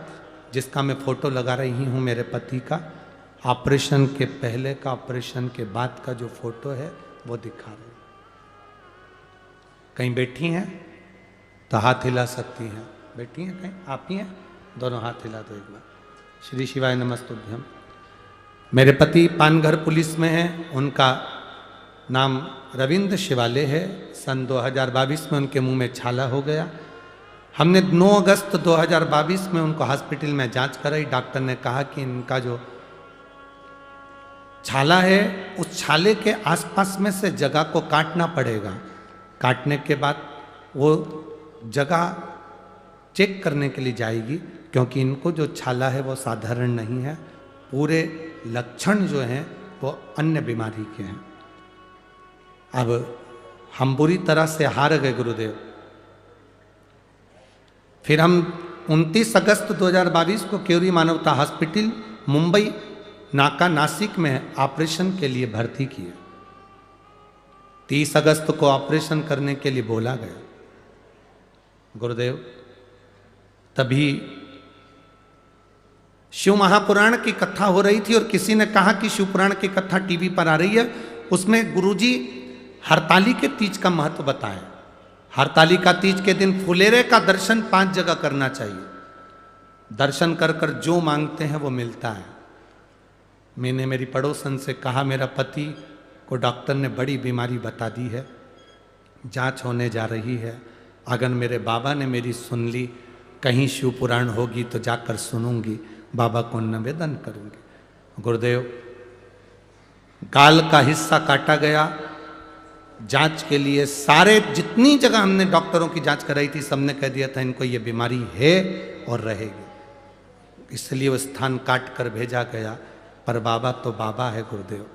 जिसका मैं फोटो लगा रही हूं मेरे पति का। ऑपरेशन के पहले का, ऑपरेशन के बाद का जो फोटो है वो दिखा रही। कहीं बैठी हैं तो हाथ हिला सकती हैं। बैठी हैं कहीं? आप ही हैं? दोनों हाथ हिला दो एक बार। श्री शिवाय नमस्तुभ्यम। मेरे पति पानघर पुलिस में हैं, उनका नाम रविंद्र शिवाले है। सन 2022 में उनके मुंह में छाला हो गया। हमने 9 अगस्त 2022 में उनको हॉस्पिटल में जांच कराई। डॉक्टर ने कहा कि इनका जो छाला है उस छाले के आसपास में से जगह को काटना पड़ेगा। काटने के बाद वो जगह चेक करने के लिए जाएगी, क्योंकि इनको जो छाला है वो साधारण नहीं है, पूरे लक्षण जो हैं वो अन्य बीमारी के हैं। अब हम बुरी तरह से हार गए गुरुदेव। फिर हम 29 अगस्त 2022 को केवरी मानवता हॉस्पिटल मुंबई नाका नासिक में ऑपरेशन के लिए भर्ती किए। 30 अगस्त को ऑपरेशन करने के लिए बोला गया गुरुदेव। तभी शिव महापुराण की कथा हो रही थी और किसी ने कहा कि शिव पुराण की कथा टीवी पर आ रही है, उसमें गुरुजी हरताली के तीज का महत्व बताएं। हरताली का तीज के दिन फुलेरे का दर्शन 5 जगह करना चाहिए। दर्शन कर कर जो मांगते हैं वो मिलता है। मैंने मेरी पड़ोसन से कहा, मेरा पति को डॉक्टर ने बड़ी बीमारी बता दी है, जांच होने जा रही है। अगर मेरे बाबा ने मेरी सुन ली, कहीं शिव पुराण होगी तो जाकर सुनूंगी, बाबा को निवेदन करूंगी। गुरुदेव, गाल का हिस्सा काटा गया। जांच के लिए सारे जितनी जगह हमने डॉक्टरों की जांच कराई थी, सबने कह दिया था इनको ये बीमारी है और रहेगी, इसलिए वो स्थान काट कर भेजा गया। पर बाबा तो बाबा है गुरुदेव।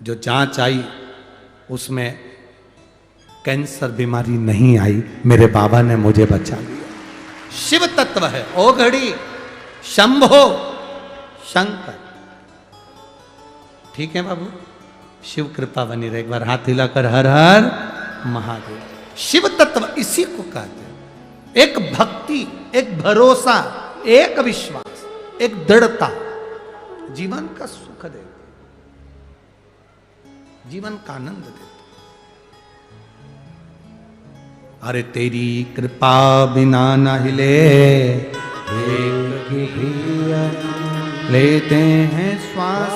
जो जांच आई उसमें कैंसर बीमारी नहीं आई, मेरे बाबा ने मुझे बचा लिया। शिव तत्व है। ओ घड़ी शंभो शंकर। ठीक है बाबू, शिव कृपा बनी रहे। एक बार हाथ हिलाकर हर हर महादेव। शिव तत्व इसी को कहते हैं। एक भक्ति, एक भरोसा, एक विश्वास, एक दृढ़ता जीवन का सुख देते, जीवन का आनंद देते। अरे तेरी कृपा बिना न हिले, एक की भी लेते हैं श्वास,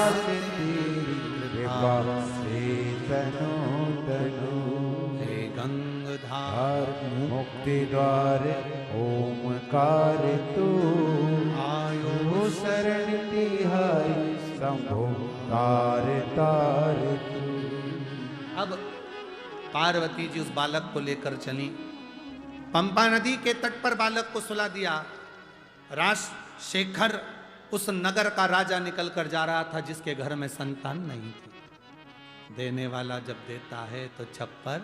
गंगधार मुक्ति द्वार ओमकार तू, आयो शरण तिहारी शंभो तार तार तू। अब पार्वती जी उस बालक को लेकर चली। पंपा नदी के तट पर बालक को सुला दिया। राजशेखर उस नगर का राजा निकल कर जा रहा था जिसके घर में संतान नहीं थी। देने वाला जब देता है तो छप्पर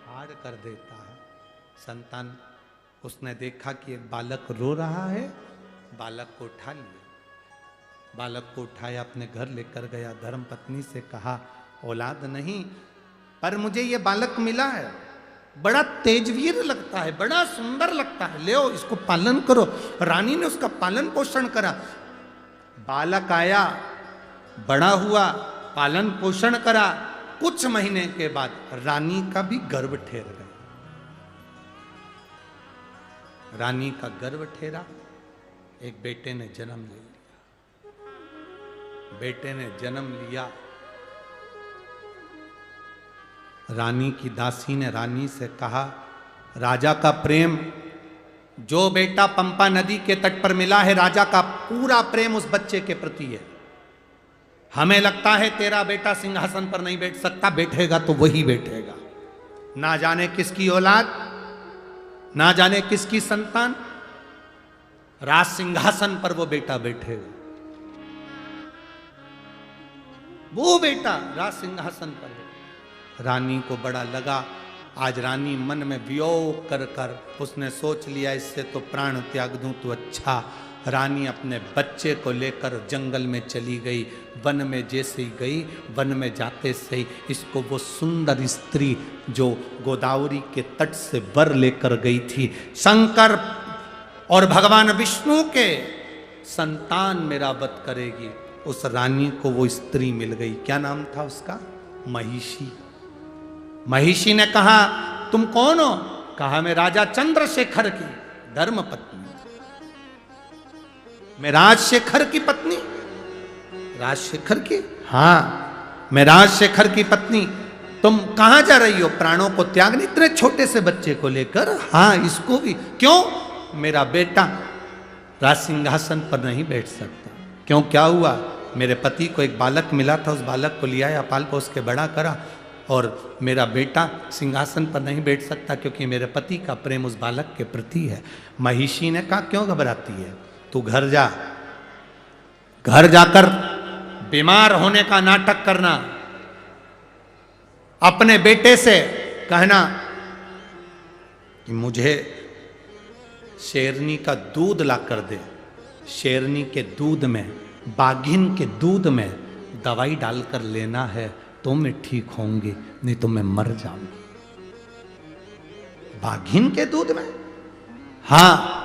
फाड़ कर देता है। संतान, उसने देखा कि एक बालक रो रहा है, बालक को उठा लिया। बालक को उठाया, अपने घर लेकर गया। धर्मपत्नी से कहा, औलाद नहीं, पर मुझे ये बालक मिला है, बड़ा तेजवीर लगता है, बड़ा सुंदर लगता है, ले इसको पालन करो। रानी ने उसका पालन पोषण करा। बालक आया, बड़ा हुआ, पालन पोषण करा। कुछ महीने के बाद रानी का भी गर्भ ठेर गया। रानी का गर्भ ठेरा, एक बेटे ने जन्म ले लिया। बेटे ने जन्म लिया। रानी की दासी ने रानी से कहा, राजा का प्रेम, जो बेटा पंपा नदी के तट पर मिला है, राजा का पूरा प्रेम उस बच्चे के प्रति है। हमें लगता है तेरा बेटा सिंहासन पर नहीं बैठ सकता, बैठेगा तो वही बैठेगा। ना जाने किसकी औलाद, ना जाने किसकी संतान, राज सिंहासन पर वो बेटा बैठेगा, वो बेटा राज सिंहासन पर है। रानी को बड़ा लगा, आज रानी मन में वियोग कर कर उसने सोच लिया इससे तो प्राण त्याग दूं तो अच्छा। रानी अपने बच्चे को लेकर जंगल में चली गई। वन में जैसे ही गई, वन में जाते से ही इसको वो सुंदर स्त्री जो गोदावरी के तट से वर लेकर गई थी, शंकर और भगवान विष्णु के संतान मेरा वध करेगी, उस रानी को वो स्त्री मिल गई। क्या नाम था उसका? महिषी। महिषी ने कहा तुम कौन हो? कहा मैं राजा चंद्रशेखर की धर्म पत्नी, मैं राजशेखर की पत्नी। राजशेखर की? हाँ मैं राजशेखर की पत्नी। तुम कहां जा रही हो? प्राणों को त्यागने, इतने छोटे से बच्चे को लेकर? हाँ इसको भी। क्यों? मेरा बेटा राज सिंहासन पर नहीं बैठ सकता। क्यों, क्या हुआ? मेरे पति को एक बालक मिला था, उस बालक को लिया या पाल पोस के बड़ा करा, और मेरा बेटा सिंहासन पर नहीं बैठ सकता क्योंकि मेरे पति का प्रेम उस बालक के प्रति है। महिषी ने कहा क्यों घबराती है, तू घर जा, घर जाकर बीमार होने का नाटक करना, अपने बेटे से कहना कि मुझे शेरनी का दूध ला कर दे, शेरनी के दूध में, बाघिन के दूध में दवाई डालकर लेना है तो मैं ठीक होंगी, नहीं तो मैं मर जाऊंगी। बाघिन के दूध में? हाँ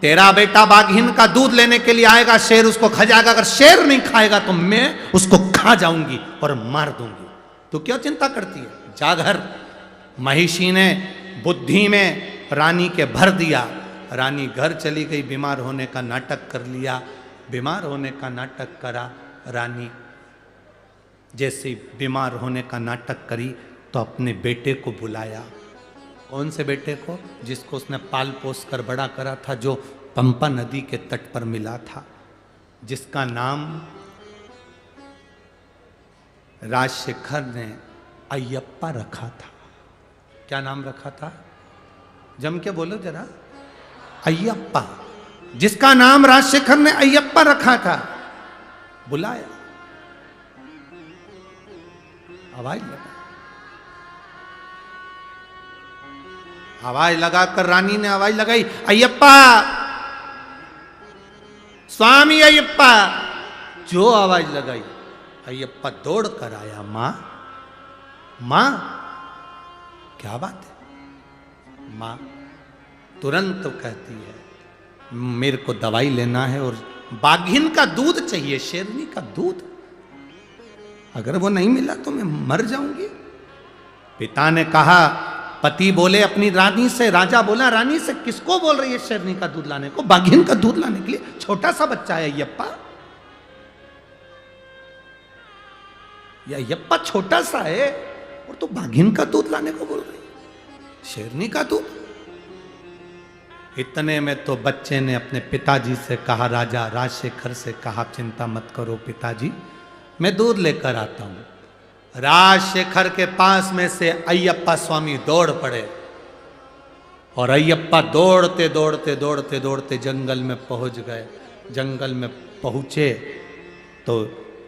तेरा बेटा बाघिन का दूध लेने के लिए आएगा, शेर उसको खा जाएगा, अगर शेर नहीं खाएगा तो मैं उसको खा जाऊंगी और मार दूंगी। तो क्यों चिंता करती है, जा घर। महिषी ने बुद्धि में रानी के भर दिया। रानी घर चली गई, बीमार होने का नाटक कर लिया, बीमार होने का नाटक करा। रानी जैसे बीमार होने का नाटक करी तो अपने बेटे को बुलाया। कौन से बेटे को? जिसको उसने पाल पोस कर बड़ा करा था, जो पंपा नदी के तट पर मिला था, जिसका नाम राजशेखर ने अयप्पा रखा था। क्या नाम रखा था? जम के बोलो जरा। अयप्पा, जिसका नाम राजशेखर ने अयप्पा रखा था। बुलाया, आवाज लगा, आवाज लगाकर रानी ने आवाज लगाई, अयप्पा, स्वामी अयप्पा। जो आवाज लगाई, अयप्पा दौड़ कर आया। मां, मां, क्या बात है? मां तुरंत कहती है मेरे को दवाई लेना है और बाघिन का दूध चाहिए, शेरनी का दूध, अगर वो नहीं मिला तो मैं मर जाऊंगी। पिता ने कहा, पति बोले अपनी रानी से, राजा बोला रानी से, किसको बोल रही है शेरनी का दूध लाने को? बाघिन का दूध लाने के लिए? छोटा सा बच्चा है अयप्पा, या अयप्पा छोटा सा है और तो बाघिन का दूध लाने को बोल रही है, शेरनी का दूध। इतने में तो बच्चे ने अपने पिताजी से कहा, राजा राजशेखर से कहा, चिंता मत करो पिताजी, मैं दूध लेकर आता हूं। राजशेखर के पास में से अयप्पा स्वामी दौड़ पड़े और अयप्पा दौड़ते दौड़ते दौड़ते दौड़ते जंगल में पहुंच गए। जंगल में पहुंचे तो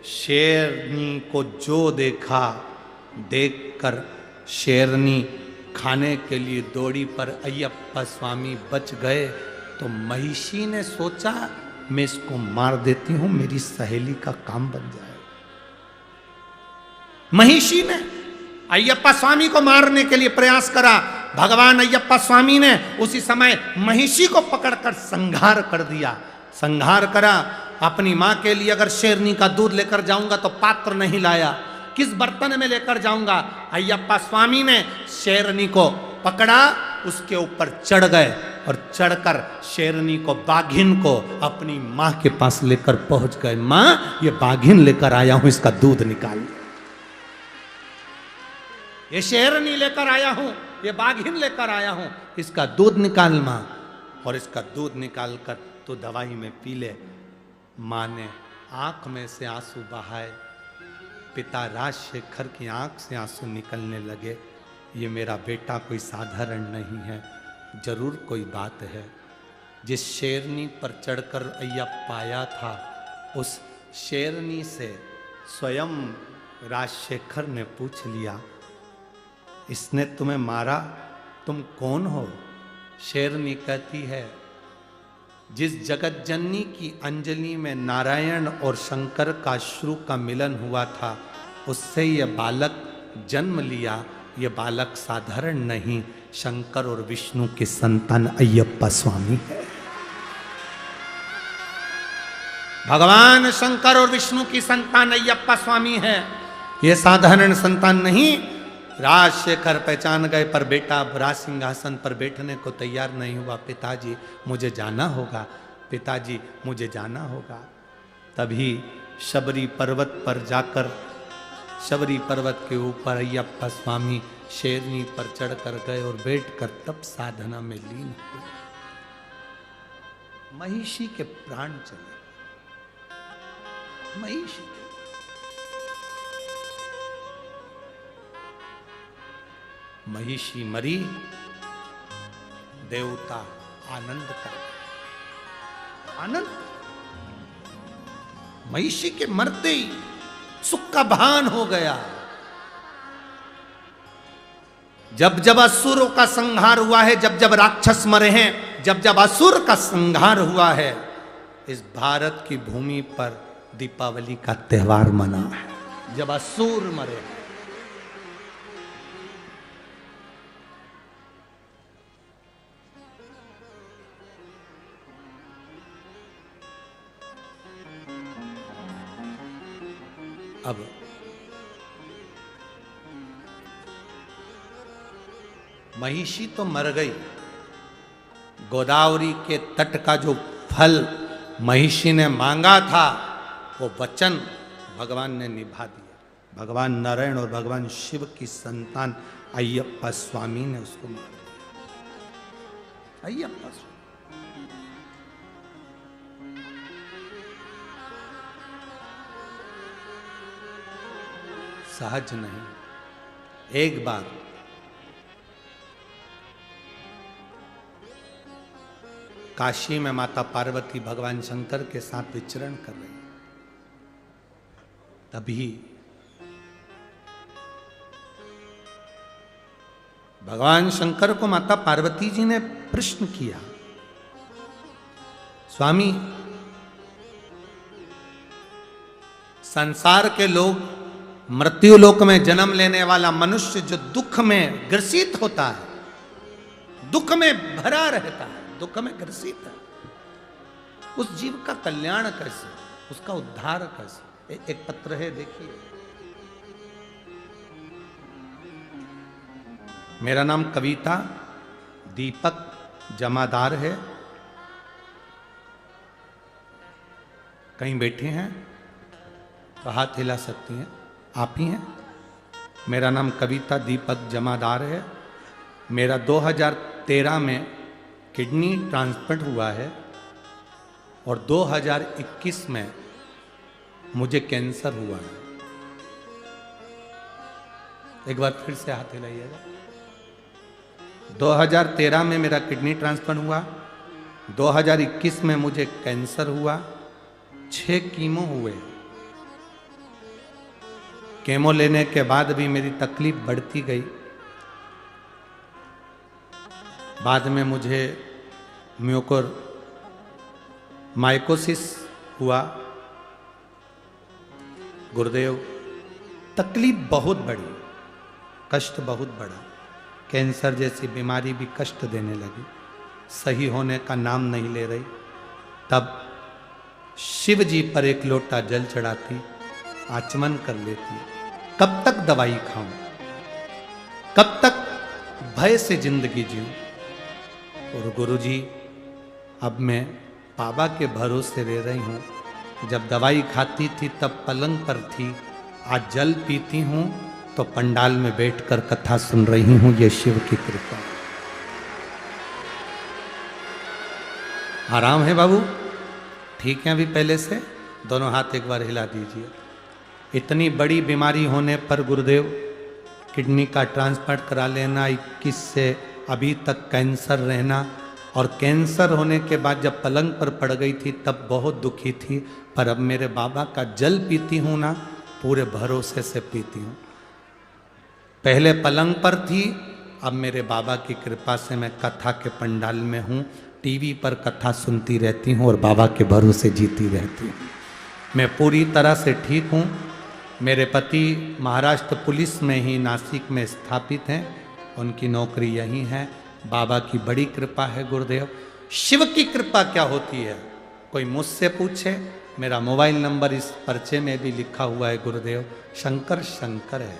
शेरनी को जो देखा, देखकर शेरनी खाने के लिए दौड़ी, पर अयप्पा स्वामी बच गए। तो महिषी ने सोचा मैं इसको मार देती हूं, मेरी सहेली का काम बन जाए। महिषी ने अयप्पा स्वामी को मारने के लिए प्रयास करा। भगवान अयप्पा स्वामी ने उसी समय महिषी को पकड़कर संहार कर दिया। संहार करा। अपनी मां के लिए अगर शेरनी का दूध लेकर जाऊंगा तो पात्र नहीं लाया, किस बर्तन में लेकर जाऊंगा? अयप्पा स्वामी ने शेरनी को पकड़ा, उसके ऊपर चढ़ गए और चढ़कर शेरनी को, बाघिन को अपनी मां के पास लेकर पहुंच गए। मां, ये बाघिन लेकर आया हूं, इसका दूध निकाल। ये शेरनी लेकर आया हूं, ये बाघिन लेकर आया हूं, इसका दूध निकाल मां। और इसका दूध निकाल कर तो दवाई में पी ले। मां ने आंख में से आंसू बहाए। पिता राजशेखर की आंख से आंसू निकलने लगे। ये मेरा बेटा कोई साधारण नहीं है, जरूर कोई बात है। जिस शेरनी पर चढ़कर अय्यप्पा आया था, उस शेरनी से स्वयं राजशेखर ने पूछ लिया, इसने तुम्हें मारा, तुम कौन हो? शेरनी कहती है, जिस जगत जननी की अंजलि में नारायण और शंकर का श्रु का मिलन हुआ था, उससे यह बालक जन्म लिया। यह बालक साधारण नहीं, शंकर और विष्णु की संतान अय्यप्पा स्वामी है। भगवान शंकर और विष्णु की संतान अय्यप्पा स्वामी है, यह साधारण संतान नहीं। राजशेखर पहचान गए, पर बेटा अब राज सिंहासन पर बैठने को तैयार नहीं हुआ। पिताजी मुझे जाना होगा, पिताजी मुझे जाना होगा। तभी शबरी पर्वत पर जाकर, शबरी पर्वत के ऊपर अय्यप्पा स्वामी शेरनी पर चढ़कर गए और बैठकर तब साधना में लीन हुए। महिषी के प्राण चले, महिषी के। महिषी मरी, देवता आनंद कर आनंद। महिषी के मरते ही सुख का भान हो गया। जब जब असुरों का संहार हुआ है, जब जब राक्षस मरे हैं, जब जब असुर का संहार हुआ है, इस भारत की भूमि पर दीपावली का त्योहार मना है। जब असुर मरे, अब महिषी तो मर गई। गोदावरी के तट का जो फल महिषी ने मांगा था, वो वचन भगवान ने निभा दिया। भगवान नारायण और भगवान शिव की संतान अय्यप्पा स्वामी ने उसको मार दिया। अय्यप्पा स्वामी सहज नहीं। एक बार काशी में माता पार्वती भगवान शंकर के साथ विचरण कर रही, तभी भगवान शंकर को माता पार्वती जी ने प्रश्न किया, स्वामी, संसार के लोग, मृत्यु लोक में जन्म लेने वाला मनुष्य जो दुख में ग्रसित होता है, दुख में भरा रहता है, दुख में ग्रसित है, उस जीव का कल्याण कैसे, उसका उद्धार कैसे? एक पत्र है, देखिए। मेरा नाम कविता दीपक जमादार है। कहीं बैठे हैं तो हाथ हिला सकती हैं, आप ही हैं। मेरा नाम कविता दीपक जमादार है। मेरा 2013 में किडनी ट्रांसप्लांट हुआ है और 2021 में मुझे कैंसर हुआ है। एक बार फिर से हाथ हिलाइएगा। 2013 में मेरा किडनी ट्रांसप्लांट हुआ, 2021 में मुझे कैंसर हुआ, 6 कीमो हुए। केमो लेने के बाद भी मेरी तकलीफ बढ़ती गई। बाद में मुझे माइकोसिस हुआ। गुरुदेव, तकलीफ बहुत बड़ी, कष्ट बहुत बड़ा। कैंसर जैसी बीमारी भी कष्ट देने लगी, सही होने का नाम नहीं ले रही। तब शिव जी पर एक लोटा जल चढ़ाती, आचमन कर लेती। कब तक दवाई खाऊं, कब तक भय से जिंदगी जीऊं? और गुरुजी, अब मैं बाबा के भरोसे रह रही हूं। जब दवाई खाती थी तब पलंग पर थी, आज जल पीती हूं तो पंडाल में बैठकर कथा सुन रही हूं। ये शिव की कृपा। आराम है बाबू? ठीक है अभी पहले से? दोनों हाथ एक बार हिला दीजिए। इतनी बड़ी बीमारी होने पर गुरुदेव किडनी का ट्रांसप्लांट करा लेना, 21 से अभी तक कैंसर रहना, और कैंसर होने के बाद जब पलंग पर पड़ गई थी तब बहुत दुखी थी, पर अब मेरे बाबा का जल पीती हूँ ना, पूरे भरोसे से पीती हूँ। पहले पलंग पर थी, अब मेरे बाबा की कृपा से मैं कथा के पंडाल में हूँ, टीवी पर कथा सुनती रहती हूँ और बाबा के भरोसे जीती रहती हूँ। मैं पूरी तरह से ठीक हूँ। मेरे पति महाराष्ट्र पुलिस में ही नासिक में स्थापित हैं, उनकी नौकरी यहीं है। बाबा की बड़ी कृपा है गुरुदेव। शिव की कृपा क्या होती है कोई मुझसे पूछे, मेरा मोबाइल नंबर इस पर्चे में भी लिखा हुआ है गुरुदेव। शंकर शंकर है,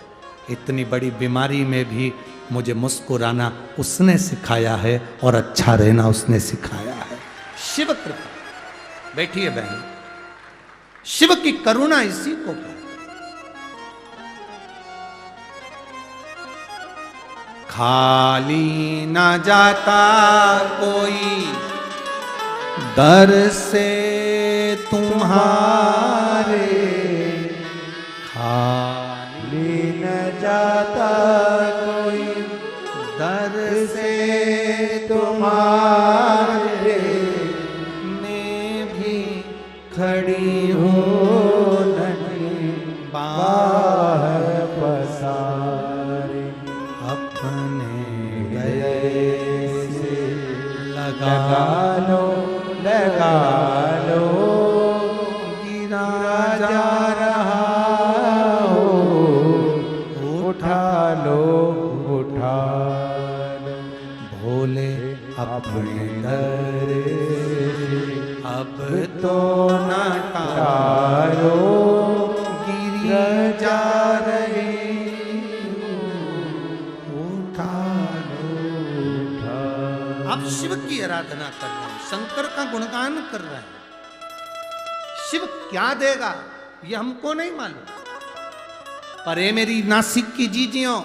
इतनी बड़ी बीमारी में भी मुझे मुस्कुराना उसने सिखाया है और अच्छा रहना उसने सिखाया है। शिव कृपा। बैठिए बहन, शिव की करुणा इसी को कहते। खाली ना जाता कोई दर से तुम्हारे, खाली न जाता कोई दर से तुम्हारे, मैं भी खड़ी हूँ नहीं बाहर पसारे, अपने गले से लगा लगा लो, गिरा जा रहा हो, उठा लो उठा लो, भोले अपने दर अब तो न टालो, गिर जा रही उठा लो उठा। आप शिव की आराधना कर रहे हैं, शंकर का गुणगान कर रहे हैं। शिव क्या देगा ये हमको नहीं मालूम, पर ये मेरी नासिक की जीजियों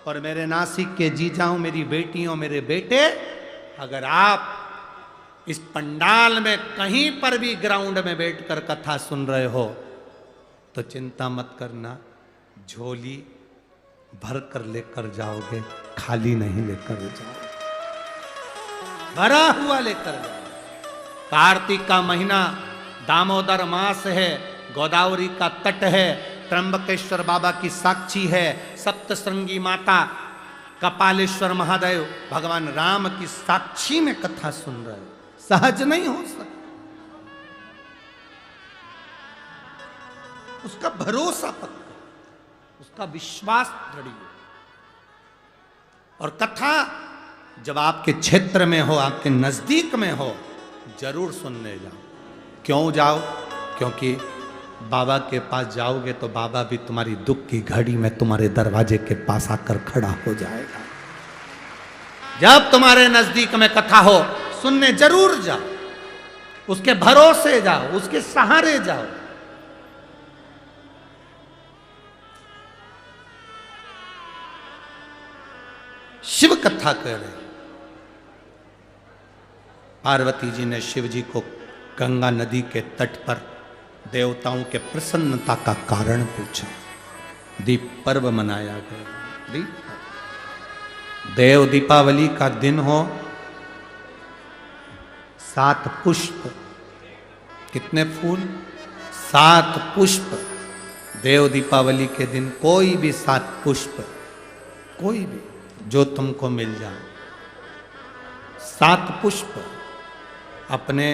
और मेरे नासिक के जीजाओं, मेरी बेटियों, मेरे बेटे, अगर आप इस पंडाल में कहीं पर भी ग्राउंड में बैठकर कथा सुन रहे हो तो चिंता मत करना, झोली भर कर लेकर जाओगे, खाली नहीं लेकर जाओगे, भरा हुआ लेकर जाओ। कार्तिक का महीना, दामोदर मास है, गोदावरी का तट है, त्र्यंबकेश्वर बाबा की साक्षी है, सप्तश्रृंगी माता, कपालेश्वर महादेव, भगवान राम की साक्षी में कथा सुन रहे हो, सहज नहीं हो सकता। उसका भरोसा पक्का, उसका विश्वास दृढ़। और कथा जब आपके क्षेत्र में हो, आपके नजदीक में हो, जरूर सुनने जाओ। क्यों जाओ? क्योंकि बाबा के पास जाओगे तो बाबा भी तुम्हारी दुख की घड़ी में तुम्हारे दरवाजे के पास आकर खड़ा हो जाएगा। जब तुम्हारे नजदीक में कथा हो, सुनने जरूर जाओ, उसके भरोसे जाओ, उसके सहारे जाओ। शिव कथा कह रहे, पार्वती जी ने शिव जी को गंगा नदी के तट पर देवताओं के प्रसन्नता का कारण पूछा। दीप पर्व मनाया गया। देव दीपावली का दिन हो, 7 पुष्प, कितने फूल? 7 पुष्प। देव दीपावली के दिन कोई भी 7 पुष्प, कोई भी जो तुमको मिल जाए, 7 पुष्प अपने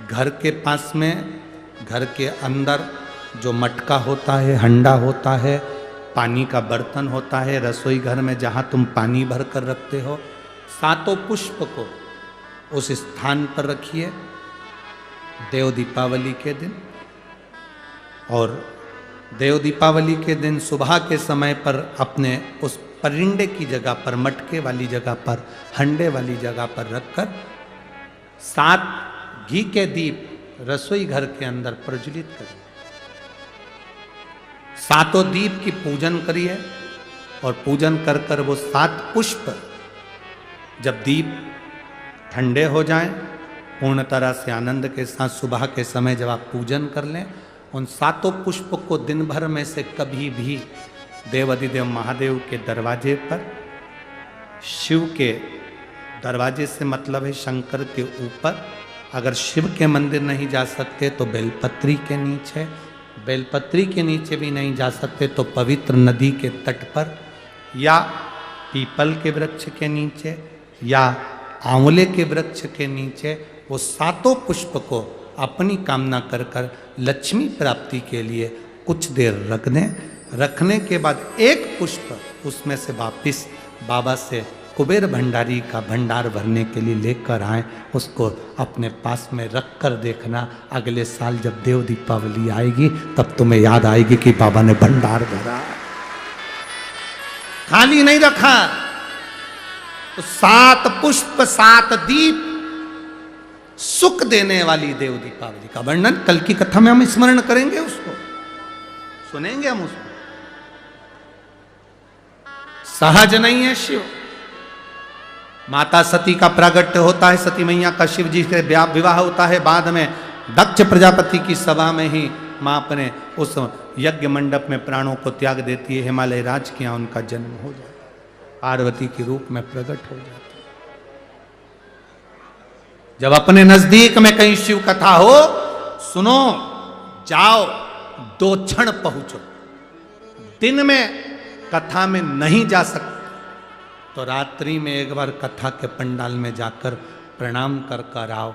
घर के पास में, घर के अंदर जो मटका होता है, हंडा होता है, पानी का बर्तन होता है, रसोई घर में जहाँ तुम पानी भर कर रखते हो, 7 पुष्प को उस स्थान पर रखिए देव दीपावली के दिन। और देव दीपावली के दिन सुबह के समय पर अपने उस परिंडे की जगह पर, मटके वाली जगह पर, हंडे वाली जगह पर रखकर 7 घी के दीप रसोई घर के अंदर प्रज्वलित करिए। 7 दीप की पूजन करिए और पूजन कर कर वो 7 पुष्प जब दीप ठंडे हो जाएं, पूर्ण तरह से आनंद के साथ सुबह के समय जब आप पूजन कर लें, उन 7 पुष्प को दिन भर में से कभी भी देवाधिदेव महादेव के दरवाजे पर, शिव के दरवाजे से मतलब है शंकर के ऊपर। अगर शिव के मंदिर नहीं जा सकते तो बेलपत्री के नीचे, बेलपत्री के नीचे भी नहीं जा सकते तो पवित्र नदी के तट पर, या पीपल के वृक्ष के नीचे, या आंवले के वृक्ष के नीचे वो सातों पुष्प को अपनी कामना कर कर लक्ष्मी प्राप्ति के लिए कुछ देर रख दें। रखने के बाद एक पुष्प उसमें से वापिस बाबा से कुबेर भंडारी का भंडार भरने के लिए लेकर आए, उसको अपने पास में रख कर देखना। अगले साल जब देव दीपावली आएगी तब तुम्हें याद आएगी कि बाबा ने भंडार भरा, खाली नहीं रखा। तो 7 पुष्प 7 दीप सुख देने वाली देव दीपावली का वर्णन कल की कथा में हम स्मरण करेंगे, उसको सुनेंगे हम उसको। सहज नहीं है शिव। माता सती का प्रागट्य होता है, सती मैया का शिव जी से विवाह होता है। बाद में दक्ष प्रजापति की सभा में ही मां अपने उस यज्ञ मंडप में प्राणों को त्याग देती है। हिमालय राज के यहाँ उनका जन्म हो जाता है, पार्वती के रूप में प्रकट हो जाती है। जब अपने नजदीक में कहीं शिव कथा हो, सुनो, जाओ, 2 क्षण पहुंचो। दिन में कथा में नहीं जा सकते तो रात्रि में एक बार कथा के पंडाल में जाकर प्रणाम कर कर आओ।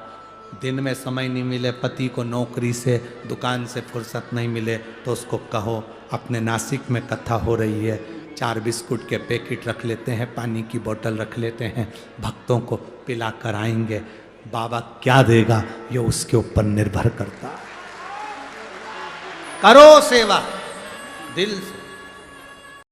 दिन में समय नहीं मिले, पति को नौकरी से दुकान से फुर्सत नहीं मिले, तो उसको कहो अपने नासिक में कथा हो रही है, 4 बिस्कुट के पैकेट रख लेते हैं, पानी की बोतल रख लेते हैं, भक्तों को पिला कर आएंगे। बाबा क्या देगा ये उसके ऊपर निर्भर करता है। करो सेवा दिल से।